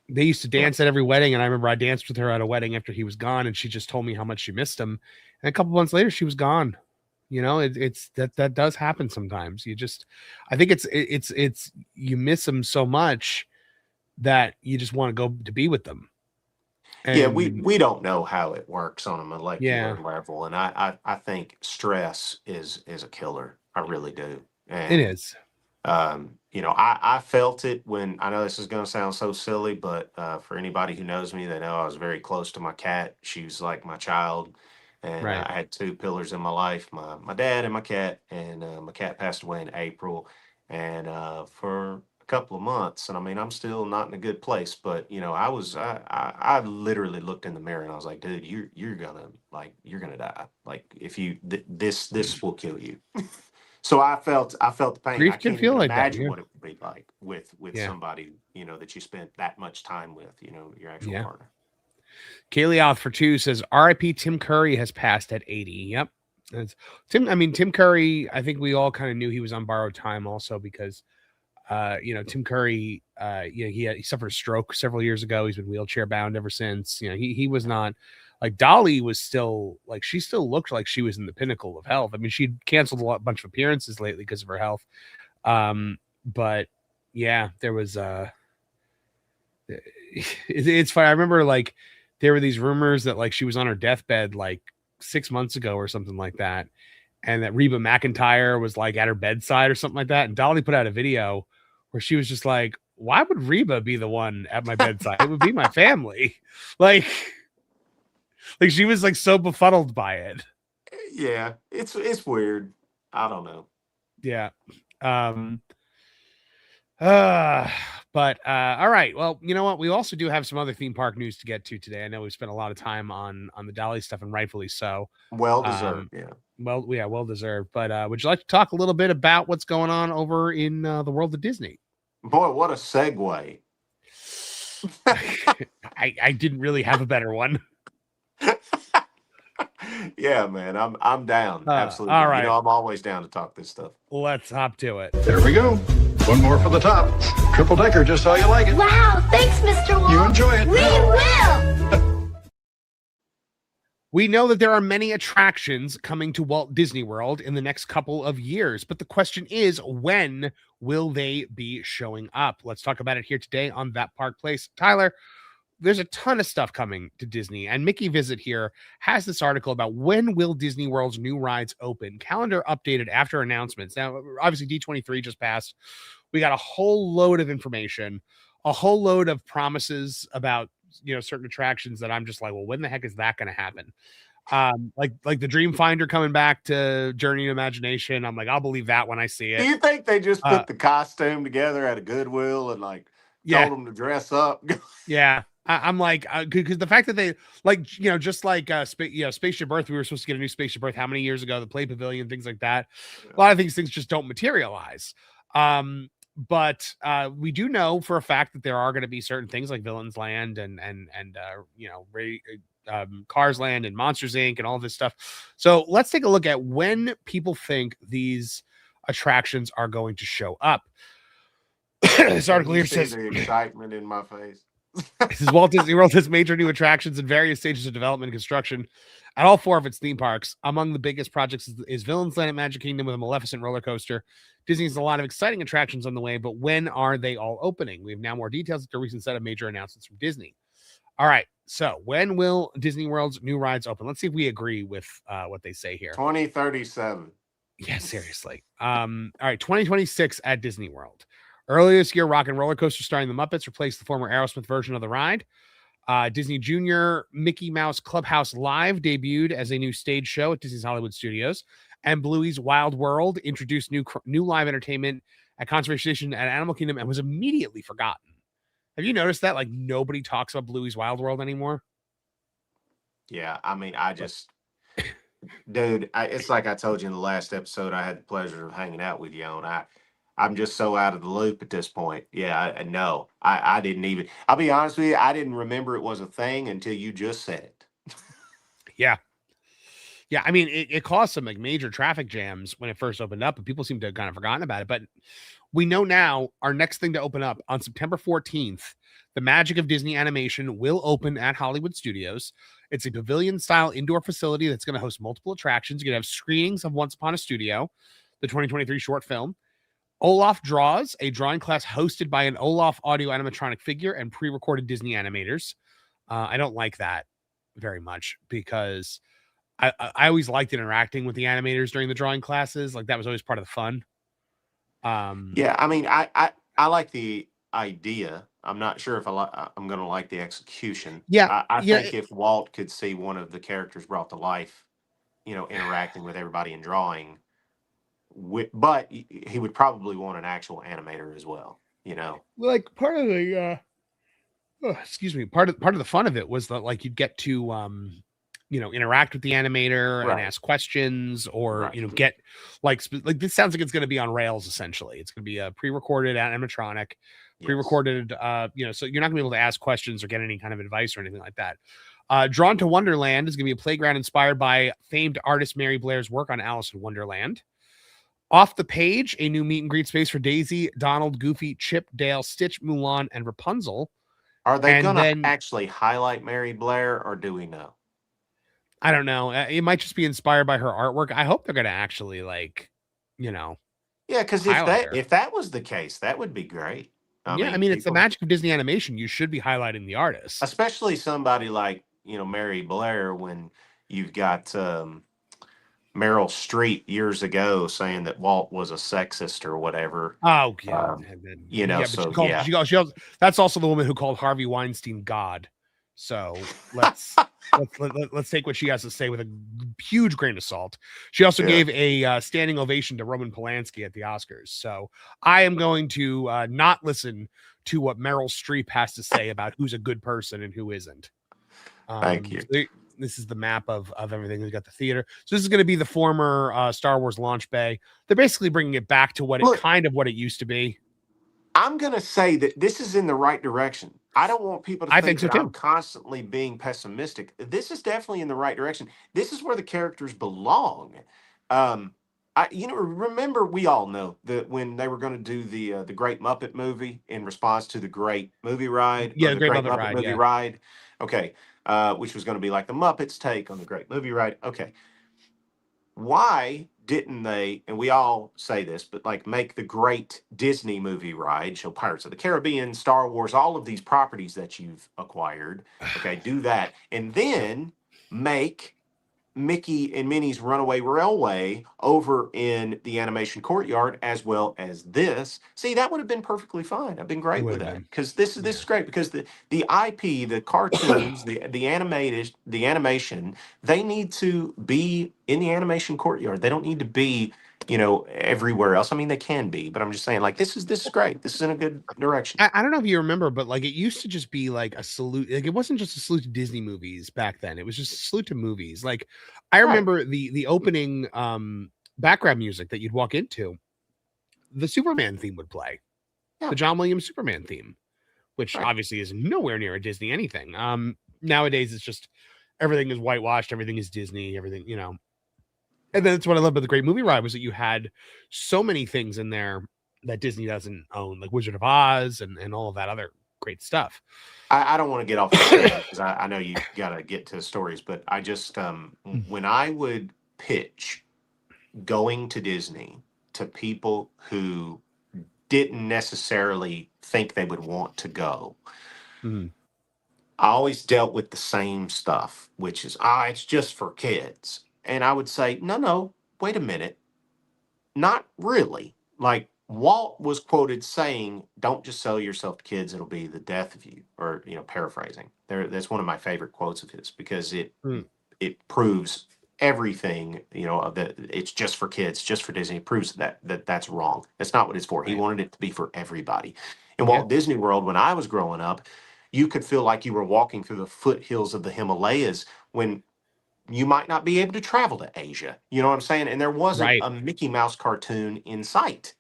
they used to dance at every wedding, and I remember I danced with her at a wedding after he was gone, and she just told me how much she missed him. And a couple months later, she was gone. You know, it's that does happen sometimes. I think it's you miss them so much that you just want to go to be with them. And yeah, we don't know how it works on a molecular Yeah. level, and I think stress is a killer. I really do. And it is. you know, I felt it when, I know this is going to sound so silly, but for anybody who knows me, they know I was very close to my cat. She was like my child, and Right. I had two pillars in my life, my dad and my cat. And my cat passed away in April, and for a couple of months, and I mean, I'm still not in a good place, but you know, I literally looked in the mirror and I was like, dude, you're gonna die. Like, if you this will kill you. So I felt the pain. Grief I can can't feel even like that, imagine yeah. what it would be like with Yeah. somebody, you know, that you spent that much time with, you know, your actual Yeah. partner. Kaylee Out for 2 says RIP Tim Curry has passed at 80. Yep. Tim Curry, I think we all kind of knew he was on borrowed time also, because you know, Tim Curry, you know, he suffered a stroke several years ago. He's been wheelchair bound ever since. You know, he was not like, Dolly was still like, she still looked like she was in the pinnacle of health. I mean, she'd canceled a bunch of appearances lately because of her health. But yeah, there was it's funny. I remember like there were these rumors that like she was on her deathbed like 6 months ago or something like that, and that Reba McEntire was like at her bedside or something like that. And Dolly put out a video where she was just like, why would Reba be the one at my bedside? It would be my family. Like she was like so befuddled by it. Yeah, it's weird. I don't know. Yeah. But all right. Well, you know what? We also do have some other theme park news to get to today. I know we've spent a lot of time on the Dolly stuff, and rightfully so. Well deserved. Yeah. Well deserved. But would you like to talk a little bit about what's going on over in the world of Disney? Boy, what a segue. I didn't really have a better one. Yeah, man, I'm down. Absolutely. All right. You know, I'm always down to talk this stuff. Let's hop to it. There we go. One more for the top. Triple decker, just how you like it. Wow, thanks, Mr. Walt. You enjoy it. We will. We know that there are many attractions coming to Walt Disney World in the next couple of years, but the question is, when will they be showing up? Let's talk about it here today on That Park Place. Tyler, there's a ton of stuff coming to Disney, and Mickey Visit here has this article about when will Disney World's new rides open. Calendar updated after announcements. Now, obviously, D23 just passed. We got a whole load of information, a whole load of promises about, you know, certain attractions that I'm just like, well, when the heck is that going to happen? Like the Dream Finder coming back to Journey to Imagination. I'm like, I'll believe that when I see it. Do you think they just put the costume together at a Goodwill and like told them to dress up? Yeah. I'm like, because the fact that they like, you know, just like Spaceship Earth, we were supposed to get a new Spaceship Earth how many years ago? The Play Pavilion, things like that. A lot of things just don't materialize. but we do know for a fact that there are going to be certain things like Villains Land and Cars Land and Monsters Inc. and all this stuff. So let's take a look at when people think these attractions are going to show up. This article here says the excitement in my face. this is Walt Disney World has major new attractions in various stages of development and construction at all 4 of its theme parks. Among the biggest projects is Villains Land at Magic Kingdom with a Maleficent roller coaster. Disney has a lot of exciting attractions on the way, but when are they all opening? We have now more details at the recent set of major announcements from Disney. All right, so when will Disney World's new rides open? Let's see if we agree with what they say here. 2037. Yeah, seriously. All right, 2026 at Disney World. Earlier this year, Rock and Roller Coaster starring the Muppets replaced the former Aerosmith version of the ride. Disney Junior Mickey Mouse Clubhouse Live debuted as a new stage show at Disney's Hollywood Studios. And Bluey's Wild World introduced new live entertainment at Conservation Station at Animal Kingdom and was immediately forgotten. Have you noticed that? Like, nobody talks about Bluey's Wild World anymore? Yeah, I mean, dude, it's like I told you in the last episode I had the pleasure of hanging out with you on. I'm just so out of the loop at this point. Yeah, I didn't even, I'll be honest with you, I didn't remember it was a thing until you just said it. Yeah. Yeah, I mean, it caused some like major traffic jams when it first opened up, and people seem to have kind of forgotten about it. But we know now our next thing to open up on September 14th, the Magic of Disney Animation will open at Hollywood Studios. It's a pavilion-style indoor facility that's going to host multiple attractions. You're going to have screenings of Once Upon a Studio, the 2023 short film. Olaf Draws, a drawing class hosted by an Olaf audio animatronic figure and pre-recorded Disney animators. I don't like that very much because I always liked interacting with the animators during the drawing classes. Like, that was always part of the fun. Yeah, I mean, I like the idea. I'm not sure if I'm going to like the execution. Yeah, I think if Walt could see one of the characters brought to life, interacting with everybody and drawing, but he would probably want an actual animator as well. Like part of the part of the fun of it was that like you'd get to interact with the animator and ask questions, or get like this sounds like it's going to be on rails. Essentially, it's going to be a pre-recorded animatronic, pre-recorded. So you're not going to be able to ask questions or get any kind of advice or anything like that. Drawn to Wonderland is going to be a playground inspired by famed artist Mary Blair's work on Alice in Wonderland. Off the Page, a new meet and greet space for Daisy, Donald, Goofy, Chip, Dale, Stitch, Mulan, and Rapunzel. Are they going to actually highlight Mary Blair, or do we know? I don't know. It might just be inspired by her artwork. I hope they're going to actually Yeah, because if that was the case, that would be great. I mean, it's the magic of Disney animation. You should be highlighting the artists, especially somebody like Mary Blair, when you've got Meryl Streep years ago saying that Walt was a sexist or whatever. Oh, God. That's also the woman who called Harvey Weinstein God. So let's take what she has to say with a huge grain of salt. She also gave a standing ovation to Roman Polanski at the Oscars. So I am going to not listen to what Meryl Streep has to say about who's a good person and who isn't. Thank you. This is the map of everything. We've got the theater. So this is going to be the former Star Wars launch bay. They're basically bringing it back to what it used to be. I'm going to say that this is in the right direction. I don't want people to think that I'm constantly being pessimistic. This is definitely in the right direction. This is where the characters belong. Remember, we all know that when they were going to do the Great Muppet movie in response to the Great Movie Ride, the Great Muppet Movie Ride, okay, which was going to be like the Muppets' take on the Great Movie Ride. Okay, why didn't they? And we all say this, but like make the Great Disney Movie Ride, show Pirates of the Caribbean, Star Wars, all of these properties that you've acquired. Okay, do that, and then make Mickey and Minnie's Runaway Railway over in the animation courtyard, as well as this. See, that would have been perfectly fine. I've been great with that, because this is great, because the IP, the cartoons, the animation, they need to be in the animation courtyard. They don't need to be everywhere else. I mean, they can be, but I'm just saying, like, this is great. This is in a good direction. I don't know if you remember, but like, it used to just be like a salute. Like, it wasn't just a salute to Disney movies back then. It was just a salute to movies. Like, I remember the opening background music that you'd walk into. The Superman theme would play. the John Williams Superman theme, which Right. obviously is nowhere near a Disney anything. Nowadays it's just everything is whitewashed, everything is Disney, everything, you know. And then that's what I love about the Great Movie Ride was that you had so many things in there that Disney doesn't own, like Wizard of Oz and all of that other great stuff. I don't want to get off the story because I know you got to get to stories, but I just, when I would pitch going to Disney to people who didn't necessarily think they would want to go, Mhm. I always dealt with the same stuff, which is, it's just for kids. And I would say, no, wait a minute. Not really. Like Walt was quoted saying, don't just sell yourself to kids, it'll be the death of you, or, paraphrasing. That's one of my favorite quotes of his because it proves everything, of that it's just for kids, just for Disney. It proves that's wrong. That's not what it's for. He wanted it to be for everybody. In Walt Disney World, when I was growing up, you could feel like you were walking through the foothills of the Himalayas when you might not be able to travel to Asia. You know what I'm saying? And there wasn't a Mickey Mouse cartoon in sight.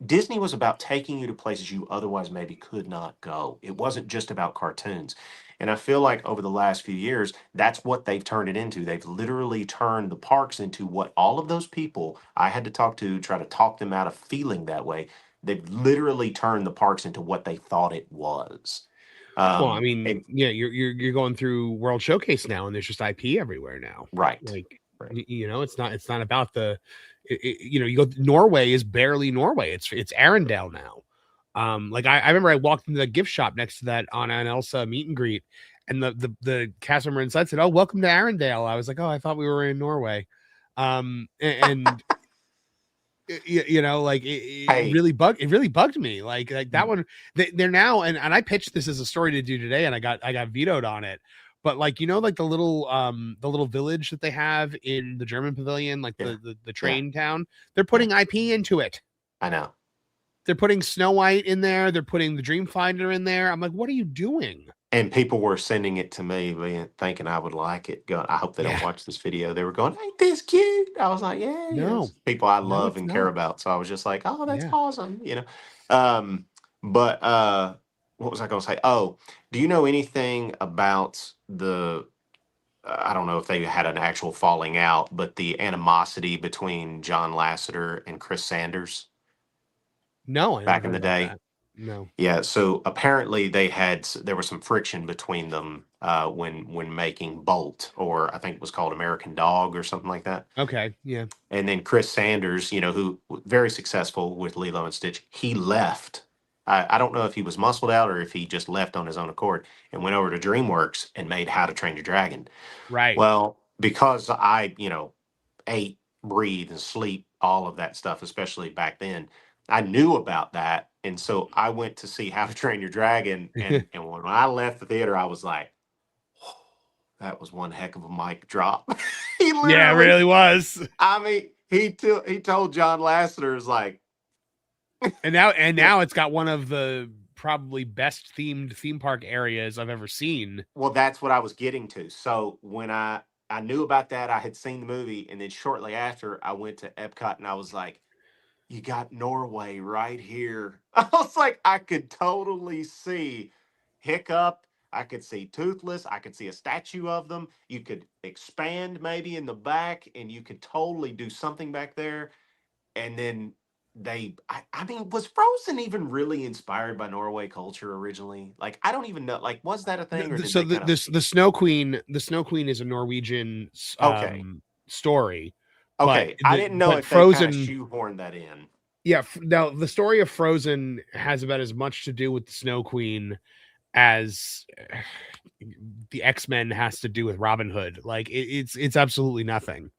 Disney was about taking you to places you otherwise maybe could not go. It wasn't just about cartoons. And I feel like over the last few years, that's what they've turned it into. They've literally turned the parks into what all of those people I had to talk to, try to talk them out of feeling that way. They've literally turned the parks into what they thought it was. Well, I mean, you're going through World Showcase now, and there's just IP everywhere now. Right. Like, it's not about you go Norway is barely Norway. It's Arendelle now. Like I remember I walked into the gift shop next to that on an Elsa meet and greet, and the cast member inside said, "Oh, welcome to Arendelle." I was like, "Oh, I thought we were in Norway," and it really bugged me. Like that one, they're now, and I pitched this as a story to do today, and I got vetoed on it. But like the little village that they have in the German pavilion, like the train town, they're putting IP into it. I know. They're putting Snow White in there. They're putting the Dreamfinder in there. I'm like, what are you doing? And people were sending it to me, thinking I would like it. I hope they don't watch this video. They were going, "Ain't this cute?" I was like, "Yeah, no, people I love and care about." So I was just like, "Oh, that's awesome," But what was I going to say? Oh, do you know anything about the? I don't know if they had an actual falling out, but the animosity between John Lasseter and Chris Sanders. No, back in the day. That. No. Yeah, so apparently there was some friction between them when making Bolt, or I think it was called American Dog or something like that. Okay, yeah. And then Chris Sanders, who very successful with Lilo and Stitch, he left. I don't know if he was muscled out or if he just left on his own accord and went over to DreamWorks and made How to Train Your Dragon. Right. Well, because I, ate, breathe, and sleep all of that stuff, especially back then, I knew about that. And so I went to see How to Train Your Dragon. And when I left the theater, I was like, oh, that was one heck of a mic drop. It really was. I mean, he told John Lasseter, is like, and now it's got one of the probably best themed theme park areas I've ever seen. Well, that's what I was getting to. So when I knew about that, I had seen the movie, and then shortly after I went to Epcot and I was like, you got Norway right here. I was like, I could totally see Hiccup. I could see Toothless. I could see a statue of them. You could expand maybe in the back, and you could totally do something back there. And then I mean, was Frozen even really inspired by Norway culture originally? Like, I don't even know. Like, was that a thing? Or So the Snow Queen is a Norwegian story. Okay, I didn't know if Frozen they shoehorned that in. Yeah, now the story of Frozen has about as much to do with the Snow Queen as the X-Men has to do with Robin Hood. Like it's absolutely nothing.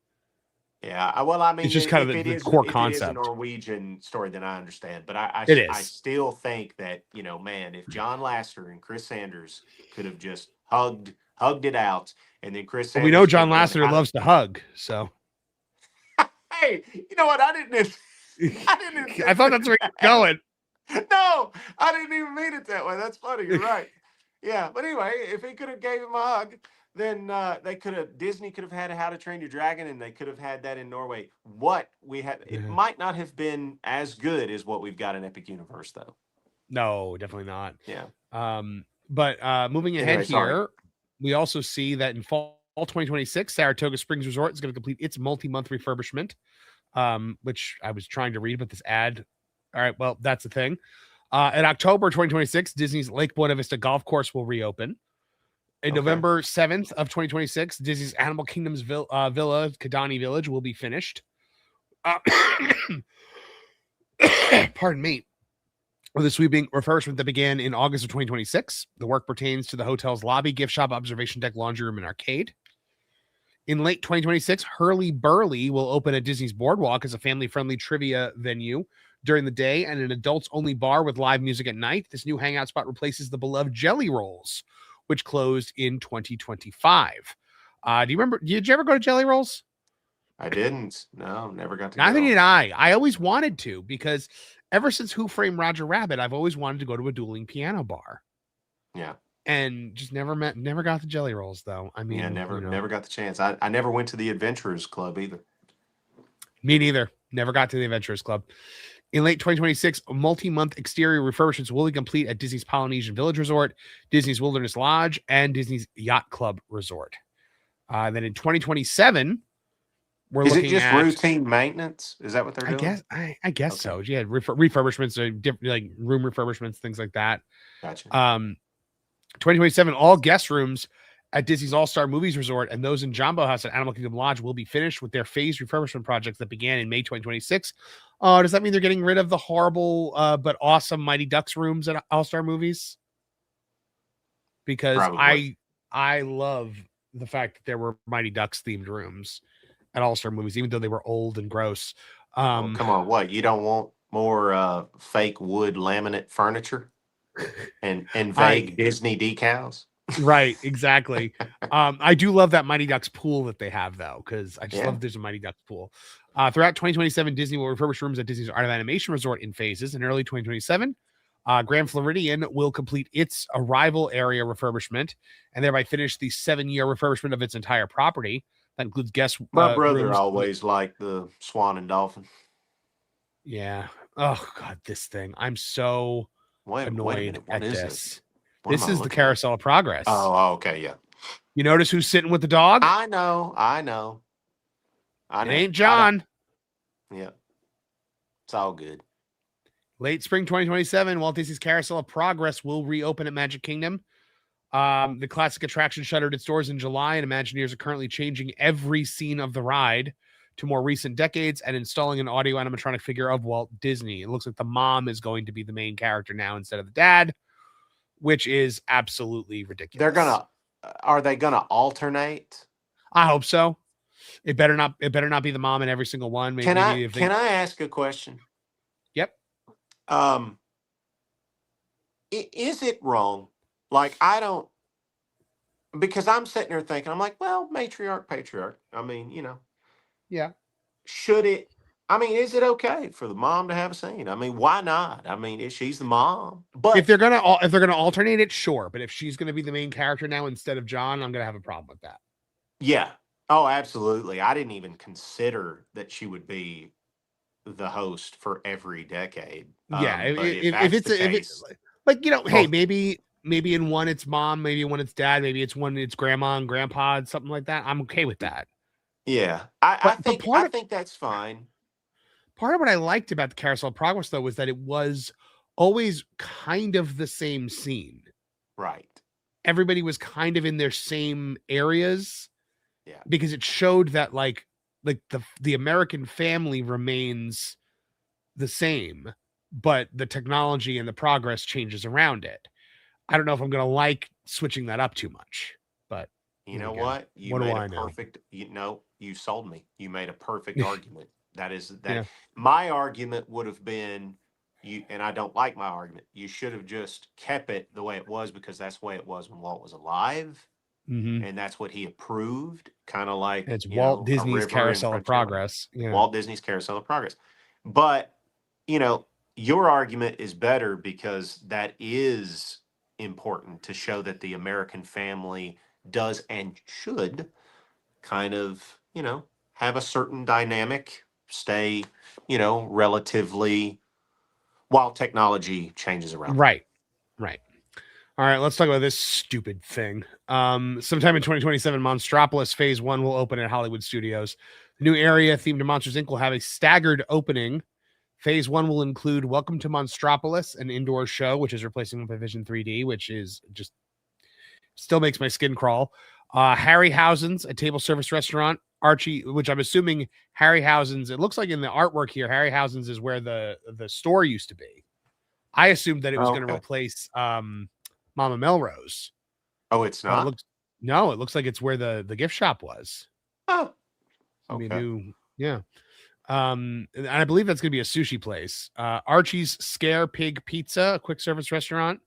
Yeah, well, I mean, it's just kind of the core concept. If it is a Norwegian story, then I understand. But I still think that, man, if John Lasseter and Chris Sanders could have just hugged it out, and then Chris Sanders. We know John Lasseter loves to hug, so. Hey, you know what? I didn't. I thought that's where you're going. No, I didn't even mean it that way. That's funny. You're right. Yeah, but anyway, if he could have gave him a hug, then Disney could have had a How to Train Your Dragon, and they could have had that in Norway. What we had, it might not have been as good as what we've got in Epic Universe, though. No, definitely not. Yeah. But moving ahead Anyway, sorry. here, we also see that in fall 2026, Saratoga Springs Resort is going to complete its multi-month refurbishment, which I was trying to read, but this ad. All right, well, that's the thing. In October 2026, Disney's Lake Buena Vista Golf Course will reopen. In November 7th of 2026, Disney's Animal Kingdom's Villa, Kidani Village, will be finished. Pardon me. With a sweeping refurbishment that began in August of 2026. The work pertains to the hotel's lobby, gift shop, observation deck, laundry room, and arcade. In late 2026, Hurly Burly will open at Disney's Boardwalk as a family-friendly trivia venue during the day and an adults-only bar with live music at night. This new hangout spot replaces the beloved Jelly Rolls, which closed in 2025. Did you ever go to Jelly Rolls? I didn't. No, never got to Neither go. did I. I always wanted to, because ever since Who Framed Roger Rabbit, I've always wanted to go to a dueling piano bar. Yeah. And just never got the Jelly Rolls, though. I mean, Yeah, never got the chance. I never went to the Adventurers Club either. Me neither. Never got to the Adventurers Club. In late 2026, multi-month exterior refurbishments will be complete at Disney's Polynesian Village Resort, Disney's Wilderness Lodge, and Disney's Yacht Club Resort. Then in 2027, we're Is looking it just at routine maintenance? Is that what they're doing? I guess so. Yeah, refurbishments, different, like room refurbishments, things like that. Gotcha. 2027, all guest rooms at Disney's All-Star Movies Resort and those in Jumbo House at Animal Kingdom Lodge will be finished with their phased refurbishment projects that began in May 2026. Does that mean they're getting rid of the horrible but awesome Mighty Ducks rooms at All-Star Movies? Because Probably. I love the fact that there were Mighty Ducks themed rooms at All-Star Movies, even though they were old and gross. Come on, what? You don't want more fake wood laminate furniture and vague Disney decals? Right, exactly. I do love that Mighty Ducks pool that they have, though, because I just love there's a Mighty Ducks pool. Throughout 2027, Disney will refurbish rooms at Disney's Art of Animation Resort in phases. In early 2027, Grand Floridian will complete its arrival area refurbishment and thereby finish the 7-year refurbishment of its entire property. That includes guest My brother rooms. always liked the Swan and Dolphin. Yeah. Oh, God, this thing. I'm so annoyed at this. This is the Carousel of Progress. Oh, okay, yeah. You notice who's sitting with the dog? I know. It ain't John. Yeah. It's all good. Late spring 2027, Walt Disney's Carousel of Progress will reopen at Magic Kingdom. The classic attraction shuttered its doors in July, and Imagineers are currently changing every scene of the ride to more recent decades and installing an audio animatronic figure of Walt Disney. It looks like the mom is going to be the main character now instead of the dad, which is absolutely ridiculous. Are they gonna alternate? I hope so. It better not be the mom in every single one. Can I ask a question? Yep. Is it wrong? Like, because I'm sitting there thinking, I'm like, well, matriarch, patriarch. I mean, Yeah. Is it okay for the mom to have a scene? I mean, why not? I mean, she's the mom. But if they're gonna alternate it, sure. But if she's gonna be the main character now instead of John, I'm gonna have a problem with that. Yeah. Oh, absolutely. I didn't even consider that she would be the host for every decade. Yeah. If it's like, hey, maybe in one it's mom, maybe in one it's dad, maybe it's one it's grandma and grandpa, something like that. I'm okay with that. Yeah. I think that's fine. Part of what I liked about the Carousel of Progress, though, was that it was always kind of the same scene. Right. Everybody was kind of in their same areas. Yeah. Because it showed that like the American family remains the same, but the technology and the progress changes around it. I don't know if I'm going to like switching that up too much, but you know what? You what made do a I know? perfect, you sold me. You made a perfect argument. My argument would have been and I don't like my argument. You should have just kept it the way it was because that's the way it was when Walt was alive. Mm-hmm. And that's what he approved, kind of like it's Walt Disney's Carousel of Progress. Yeah. Walt Disney's Carousel of Progress. But, your argument is better because that is important to show that the American family does and should kind of, have a certain dynamic, stay, relatively, while technology changes around. Right. All right, let's talk about this stupid thing. Sometime in 2027, Monstropolis Phase 1 will open at Hollywood Studios. The new area themed to Monsters Inc. will have a staggered opening. Phase 1 will include Welcome to Monstropolis, an indoor show, which is replacing Vision 3D, which is just still makes my skin crawl. Harryhausen's, a table service restaurant. Archie, which I'm assuming Harryhausen's, it looks like in the artwork here, Harryhausen's is where the store used to be. I assumed that it was going to replace Mama Melrose. Oh, it's not? It looks like it's where the gift shop was. Oh, okay. And I believe that's going to be a sushi place. Archie's Scare Pig Pizza, a quick service restaurant,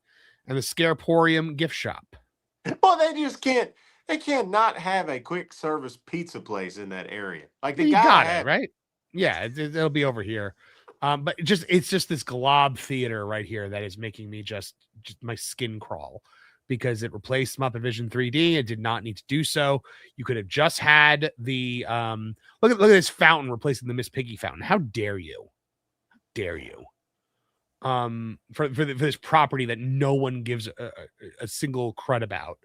and the Scareporium gift shop. Well, they can't not have a quick service pizza place in that area. Like you got it, right? Yeah, it'll be over here. But it's just this glob theater right here that is making me just my skin crawl, because it replaced Muppet Vision 3D. It did not need to do so. You could have just had the look at this fountain replacing the Miss Piggy fountain. How dare you? How dare you? For this property that no one gives a single crud about.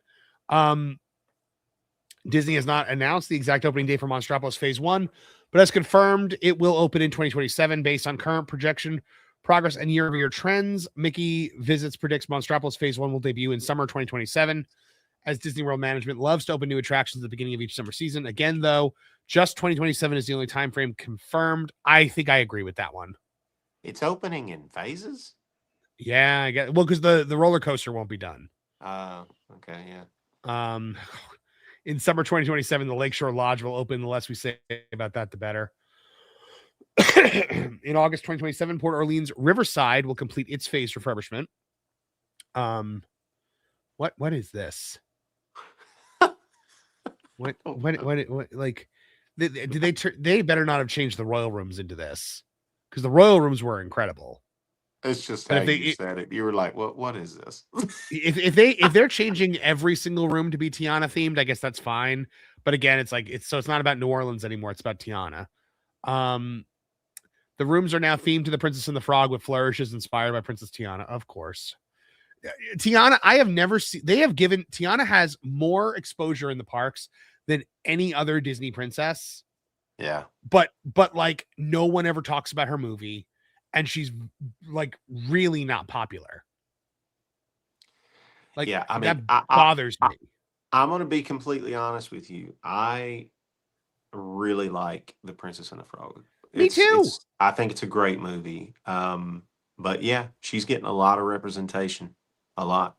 Disney has not announced the exact opening date for Monstropolis Phase 1, but as confirmed, it will open in 2027 based on current projection, progress, and year-over-year trends. Mickey Visits predicts Monstropolis Phase 1 will debut in summer 2027, as Disney World management loves to open new attractions at the beginning of each summer season. Again, though, just 2027 is the only time frame confirmed. I think I agree with that one. It's opening in phases? Yeah, I guess. Well, because the roller coaster won't be done. Okay, yeah. In summer 2027, the Lakeshore Lodge will open. The less we say about that, the better. In August 2027, Port Orleans Riverside will complete its phase refurbishment. What is this? What like they better not have changed the royal rooms into this, because the royal rooms were incredible. It's just how you said it. You were like, what is this? if they're changing every single room to be Tiana themed, I guess that's fine. But again, it's not about New Orleans anymore. It's about Tiana. The rooms are now themed to the Princess and the Frog with flourishes inspired by Princess Tiana, of course. Tiana, I have never seen. Tiana has more exposure in the parks than any other Disney princess. Yeah. But like no one ever talks about her movie. And she's like really not popular. Like, yeah, I mean, that bothers me. I'm going to be completely honest with you. I really like The Princess and the Frog. Me too. I think it's a great movie. But yeah, she's getting a lot of representation. A lot.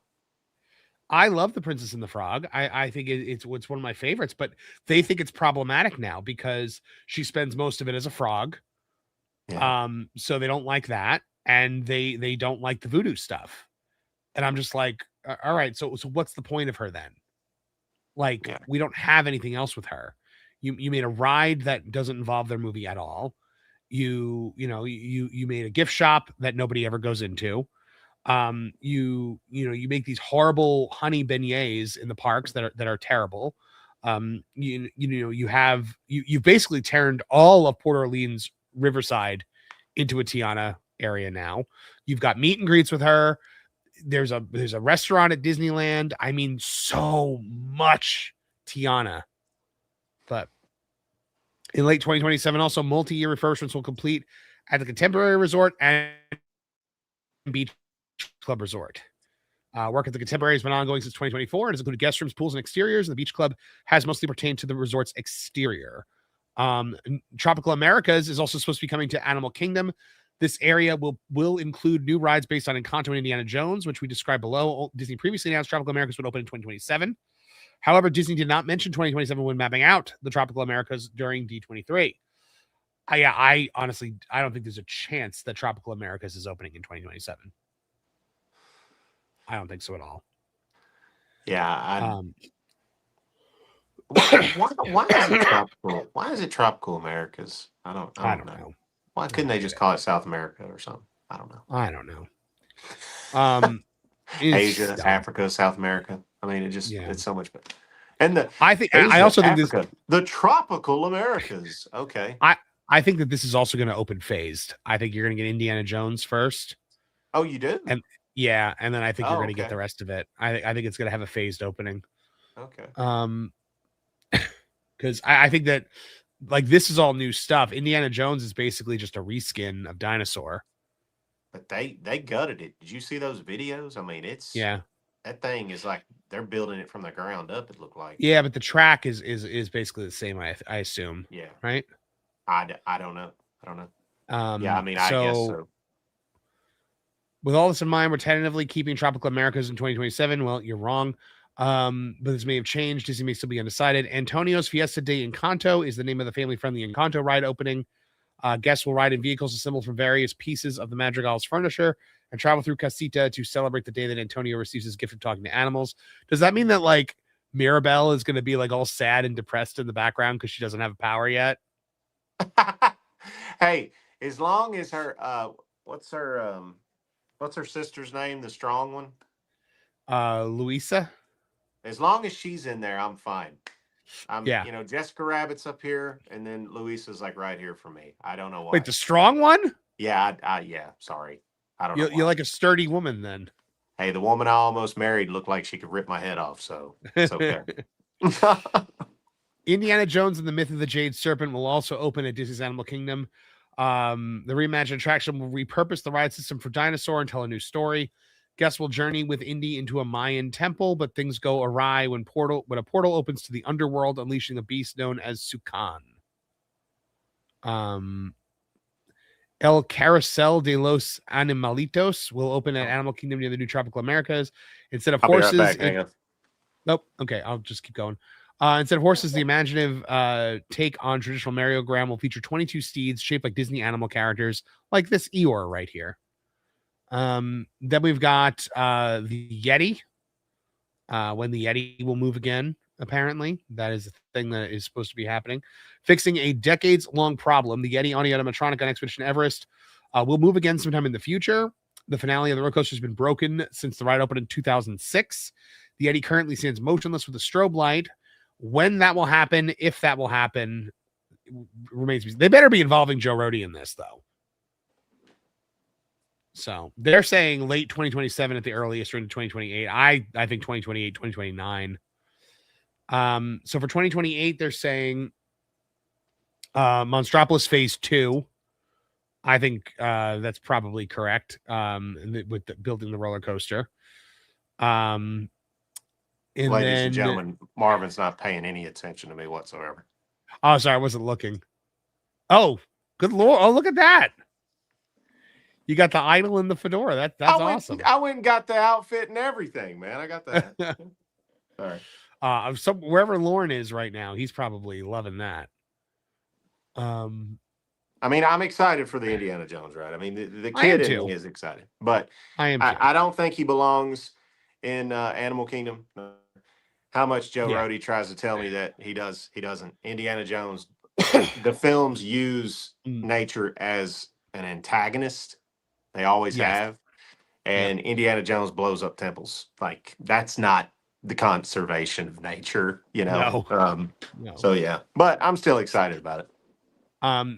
I love The Princess and the Frog. I think it's one of my favorites, but they think it's problematic now because she spends most of it as a frog. Yeah. So they don't like that, and they don't like the voodoo stuff. And I'm just like, all right, so what's the point of her then? Like, we don't have anything else with her. You made a ride that doesn't involve their movie at all. You made a gift shop that nobody ever goes into. You make these horrible honey beignets in the parks that are terrible. You've basically turned all of Port Orleans Riverside into a Tiana area now. You've got meet and greets with her. There's a restaurant at Disneyland. I mean, so much Tiana. But in late 2027, also multi-year refurbishments will complete at the Contemporary Resort and Beach Club Resort. Work at the Contemporary has been ongoing since 2024. It has included guest rooms, pools, and exteriors. And the Beach Club has mostly pertained to the resort's exterior. Tropical Americas is also supposed to be coming to Animal Kingdom. This area will include new rides based on Encanto and Indiana Jones, which we described below. Disney previously announced Tropical Americas would open in 2027. However, Disney did not mention 2027 when mapping out the Tropical Americas during D23. I honestly, I don't think there's a chance that Tropical Americas is opening in 2027. I don't think so at all. Yeah. Why is it tropical? Why is it Tropical Americas? I don't know. Why couldn't they just call it South America or something? I don't know. Asia, Africa, South America. I mean, it's so much better. And the I also think this. Africa, the tropical Americas. Okay. I think that this is also going to open phased. I think you're going to get Indiana Jones first. Oh, you do? And yeah, and then I think you're going to get okay. the rest of it. I think it's going to have a phased opening. Okay. Because I think that like this is all new stuff. Indiana Jones is basically just a reskin of Dinosaur. But they gutted it. Did you see those videos? I mean, it's that thing is like they're building it from the ground up. It looked like. Yeah, but the track is basically the same. I assume. Yeah. Right. I don't know. Yeah, I mean, I guess so. With all this in mind, we're tentatively keeping Tropical Americas in 2027. Well, you're wrong. But this may have changed. Disney may still be undecided. Antonio's Fiesta de Encanto is the name of the family-friendly Encanto ride opening. Guests will ride in vehicles assembled from various pieces of the Madrigal's furniture and travel through Casita to celebrate the day that Antonio receives his gift of talking to animals. Does that mean that like Mirabelle is going to be like all sad and depressed in the background because she doesn't have a power yet? Hey, as long as her what's her sister's name, the strong one? Luisa. As long as she's in there, I'm fine. Yeah. You know, Jessica Rabbit's up here, and then Luisa's like right here for me. I don't know why. Wait, the strong one? Yeah, yeah. Sorry, I don't know. You're like a sturdy woman then. Hey, the woman I almost married looked like she could rip my head off, so it's okay. Indiana Jones and the Myth of the Jade Serpent will also open at Disney's Animal Kingdom. The reimagined attraction will repurpose the ride system for Dinosaur and tell a new story. Guests will journey with Indy into a Mayan temple, but things go awry when a portal opens to the underworld, unleashing a beast known as Sukan. El Carrusel de los Animalitos will open at Animal Kingdom near the new Tropical Americas. Instead of horses, nope. Okay, I'll just keep going. Instead of horses, the imaginative take on traditional merry-go-round will feature 22 steeds shaped like Disney animal characters, like this Eeyore right here. Then we've got the Yeti. When the Yeti will move again, apparently. That is the thing that is supposed to be happening. Fixing a decades-long problem, the Yeti Audio-animatronic on Expedition Everest will move again sometime in the future. The finale of the roller coaster has been broken since the ride opened in 2006. The Yeti currently stands motionless with a strobe light. When that will happen, if that will happen, remains to be. They better be involving Joe Rohde in this, though. So they're saying late 2027 at the earliest or into 2028. I think 2028, 2029. So for 2028, they're saying Monstropolis Phase 2. I think that's probably correct. With building the roller coaster. Ladies and gentlemen, Marvin's not paying any attention to me whatsoever. Oh, sorry, I wasn't looking. Oh, good Lord. Oh, look at that. You got the idol and the fedora. That's awesome. I went and got the outfit and everything, man. I got that. All right. Wherever Lauren is right now, he's probably loving that. I mean, I'm excited for the Indiana Jones ride. I mean, the kid in me is excited, but I don't think he belongs in Animal Kingdom. How much Joe Rohde tries to tell me that he doesn't. Indiana Jones, the films use nature as an antagonist. They always have. And Indiana Jones blows up temples. Like, that's not the conservation of nature, you know? No. So, yeah. But I'm still excited about it.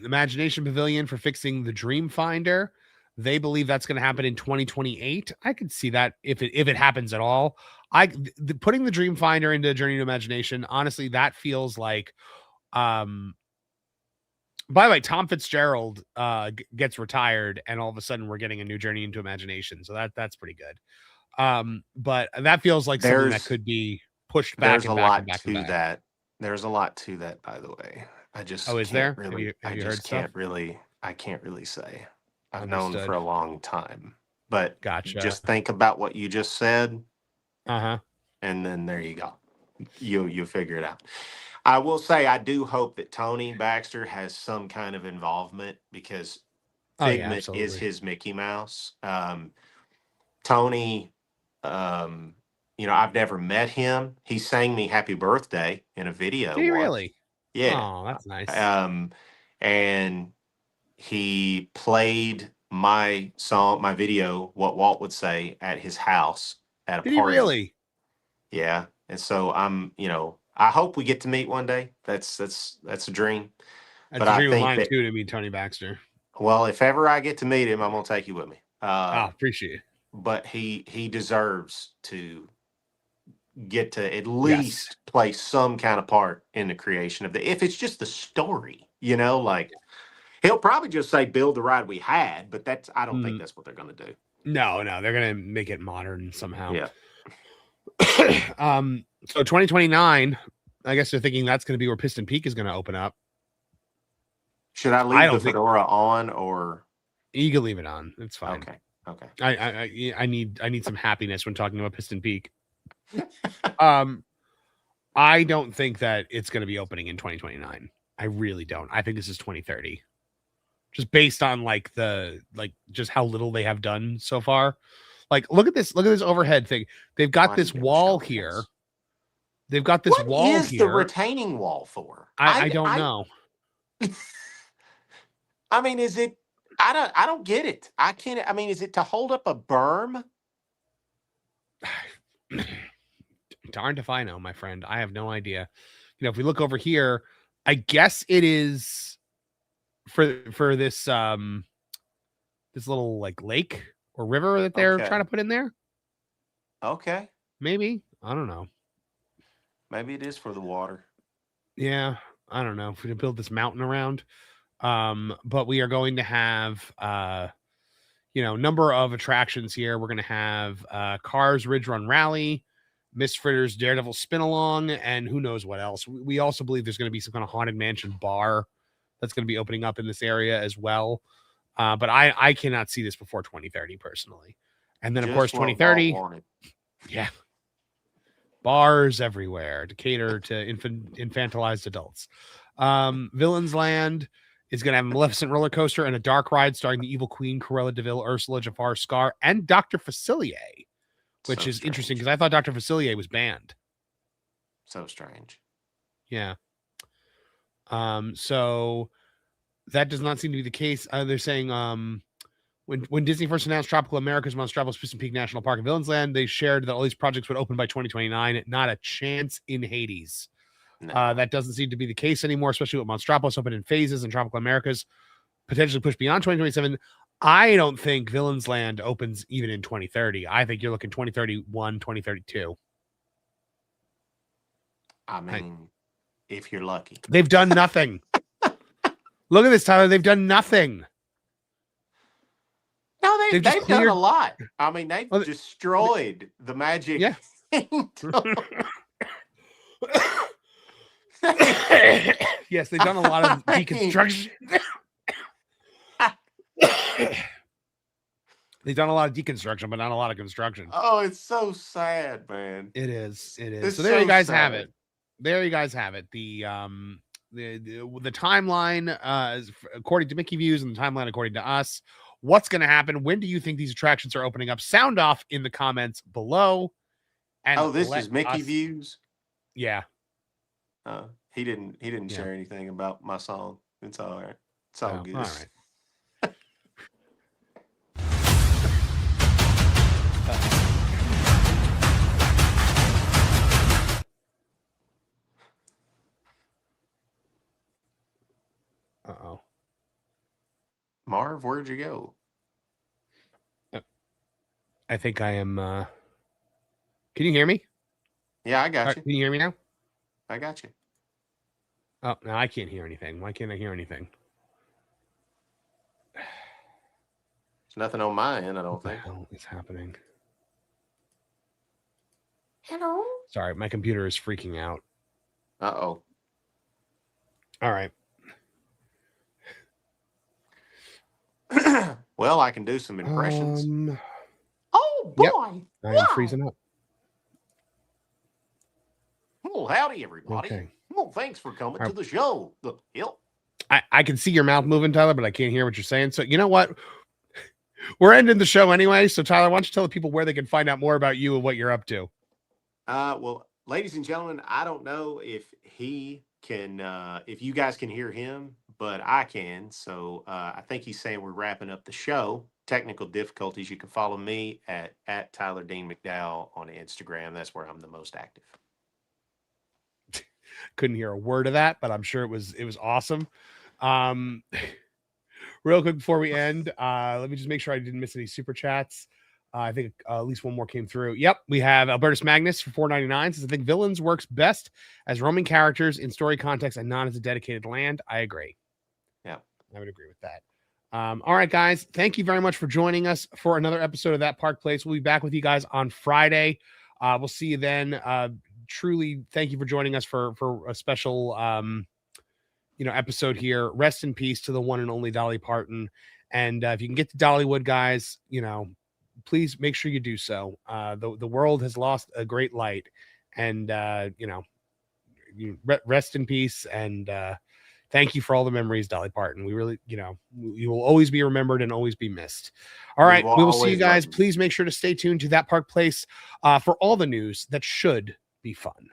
Imagination Pavilion for fixing the Dream Finder. They believe that's going to happen in 2028. I could see that if it happens at all. Putting the Dream Finder into Journey to Imagination, honestly, that feels like by the way, Tom Fitzgerald gets retired, and all of a sudden we're getting a new Journey into Imagination. So that's pretty good. But that feels like something that could be pushed back. There's a lot to that. There's a lot to that, by the way. I just is there? Really, have you heard stuff? I can't really say. I've known for a long time, but gotcha. Just think about what you just said. And then there you go. You figure it out. I will say I do hope that Tony Baxter has some kind of involvement because Figment is his Mickey Mouse. Tony, I've never met him. He sang me Happy Birthday in a video. Did he really? Yeah. Oh, that's nice. And he played my song, my video, What Walt Would Say, at his house at a party. Did he really? Yeah. And so I I hope we get to meet one day. That's a dream. That's But a I dream of think mine that, too, to meet Tony Baxter. well, if ever I get to meet him, I'm gonna take you with me. Appreciate it. But he deserves to get to at Yes. least play some kind of part in the creation of if it's just the story, like he'll probably just say build the ride we had, but I don't think that's what they're gonna do. No, they're gonna make it modern somehow. Yeah. So 2029, I guess they're thinking that's gonna be where Piston Peak is gonna open up. Should I leave the fedora on, or you can leave it on? It's fine. Okay. I need some happiness when talking about Piston Peak. I don't think that it's going to be opening in 2029. I really don't. I think this is 2030. Just based on just how little they have done so far. Like, look at this overhead thing. They've got this wall here. They've got this wall here. What is the retaining wall for? I don't know. I mean, is it? I don't get it. I can't. I mean, is it to hold up a berm? Darned if I know, my friend. I have no idea. If we look over here, I guess it is for this this little lake or river that they're trying to put in there. Okay. Maybe. I don't know. Maybe it is for the water. Yeah, I don't know. If we build this mountain around. But we are going to have number of attractions here. We're going to have Cars Ridge Run Rally, Miss Fritter's Daredevil Spin Along, and who knows what else. We also believe there's going to be some kind of Haunted Mansion bar that's going to be opening up in this area as well. But I cannot see this before 2030 personally. And then, of course, 2030. Yeah. Bars everywhere to cater to infantilized adults. Villains Land is going to have a Maleficent roller coaster and a dark ride starring the evil queen, Cruella de Vil, Ursula, Jafar, Scar, and Dr. Facilier, which is interesting because I thought Dr. Facilier was banned. So strange. Yeah. So that does not seem to be the case. They're saying when Disney first announced Tropical America's Monstropolis Piston Peak National Park and Villains Land, they shared that all these projects would open by 2029. Not a chance in Hades. No. That doesn't seem to be the case anymore, especially with Monstropolis open in phases and Tropical Americas potentially pushed beyond 2027. I don't think Villains Land opens even in 2030. I think you're looking 2031, 2032. I mean, if you're lucky. They've done nothing. Look at this, Tyler. They've done nothing. No, they've done a lot. I mean, they've destroyed the magic. Yeah. Yes, they've done a lot of deconstruction. They've done a lot of deconstruction, but not a lot of construction. Oh, it's so sad, man. It is. So there you guys have it. There you guys have it. The timeline, according to Mickey Views, and the timeline according to us. What's going to happen? When do you think these attractions are opening up? Sound off in the comments below. And this is Mickey Views. Yeah. He didn't share anything about my song. It's all right. It's all good. All right. Uh-oh. Marv, where'd you go? I think I am. Can you hear me? Yeah, I got you. Can you hear me now? I got you. Oh, no, I can't hear anything. Why can't I hear anything? There's nothing on my end, I don't think. What the hell is happening? Hello? Sorry, my computer is freaking out. Uh-oh. All right. Well, I can do some impressions. Oh, boy. Yep. I am freezing up. Well, howdy, everybody. Okay. Well, thanks for coming to the show. I can see your mouth moving, Tyler, but I can't hear what you're saying. So you know what? We're ending the show anyway. So Tyler, why don't you tell the people where they can find out more about you and what you're up to? Well, ladies and gentlemen, I don't know if he can, if you guys can hear him, but I can. So I think he's saying we're wrapping up the show. Technical difficulties. You can follow me at Tyler Deam McDowell on Instagram. That's where I'm the most active. Couldn't hear a word of that, but I'm sure it was awesome. Real quick before we end, let me just make sure I didn't miss any super chats. I think at least one more came through. Yep, we have Albertus Magnus for $4.99. Says, I think villains works best as roaming characters in story context and not as a dedicated land. I agree. Yeah, I would agree with that. All right, guys. Thank you very much for joining us for another episode of That Park Place. We'll be back with you guys on Friday. We'll see you then. Truly, thank you for joining us for a special episode here. Rest in peace to the one and only Dolly Parton. And if you can get to Dollywood, guys, please make sure you do so. The world has lost a great light, and you rest in peace. And thank you for all the memories, Dolly Parton. We really, you will always be remembered and always be missed. All right, we will see you guys. Please make sure to stay tuned to That Park Place for all the news that should be fun.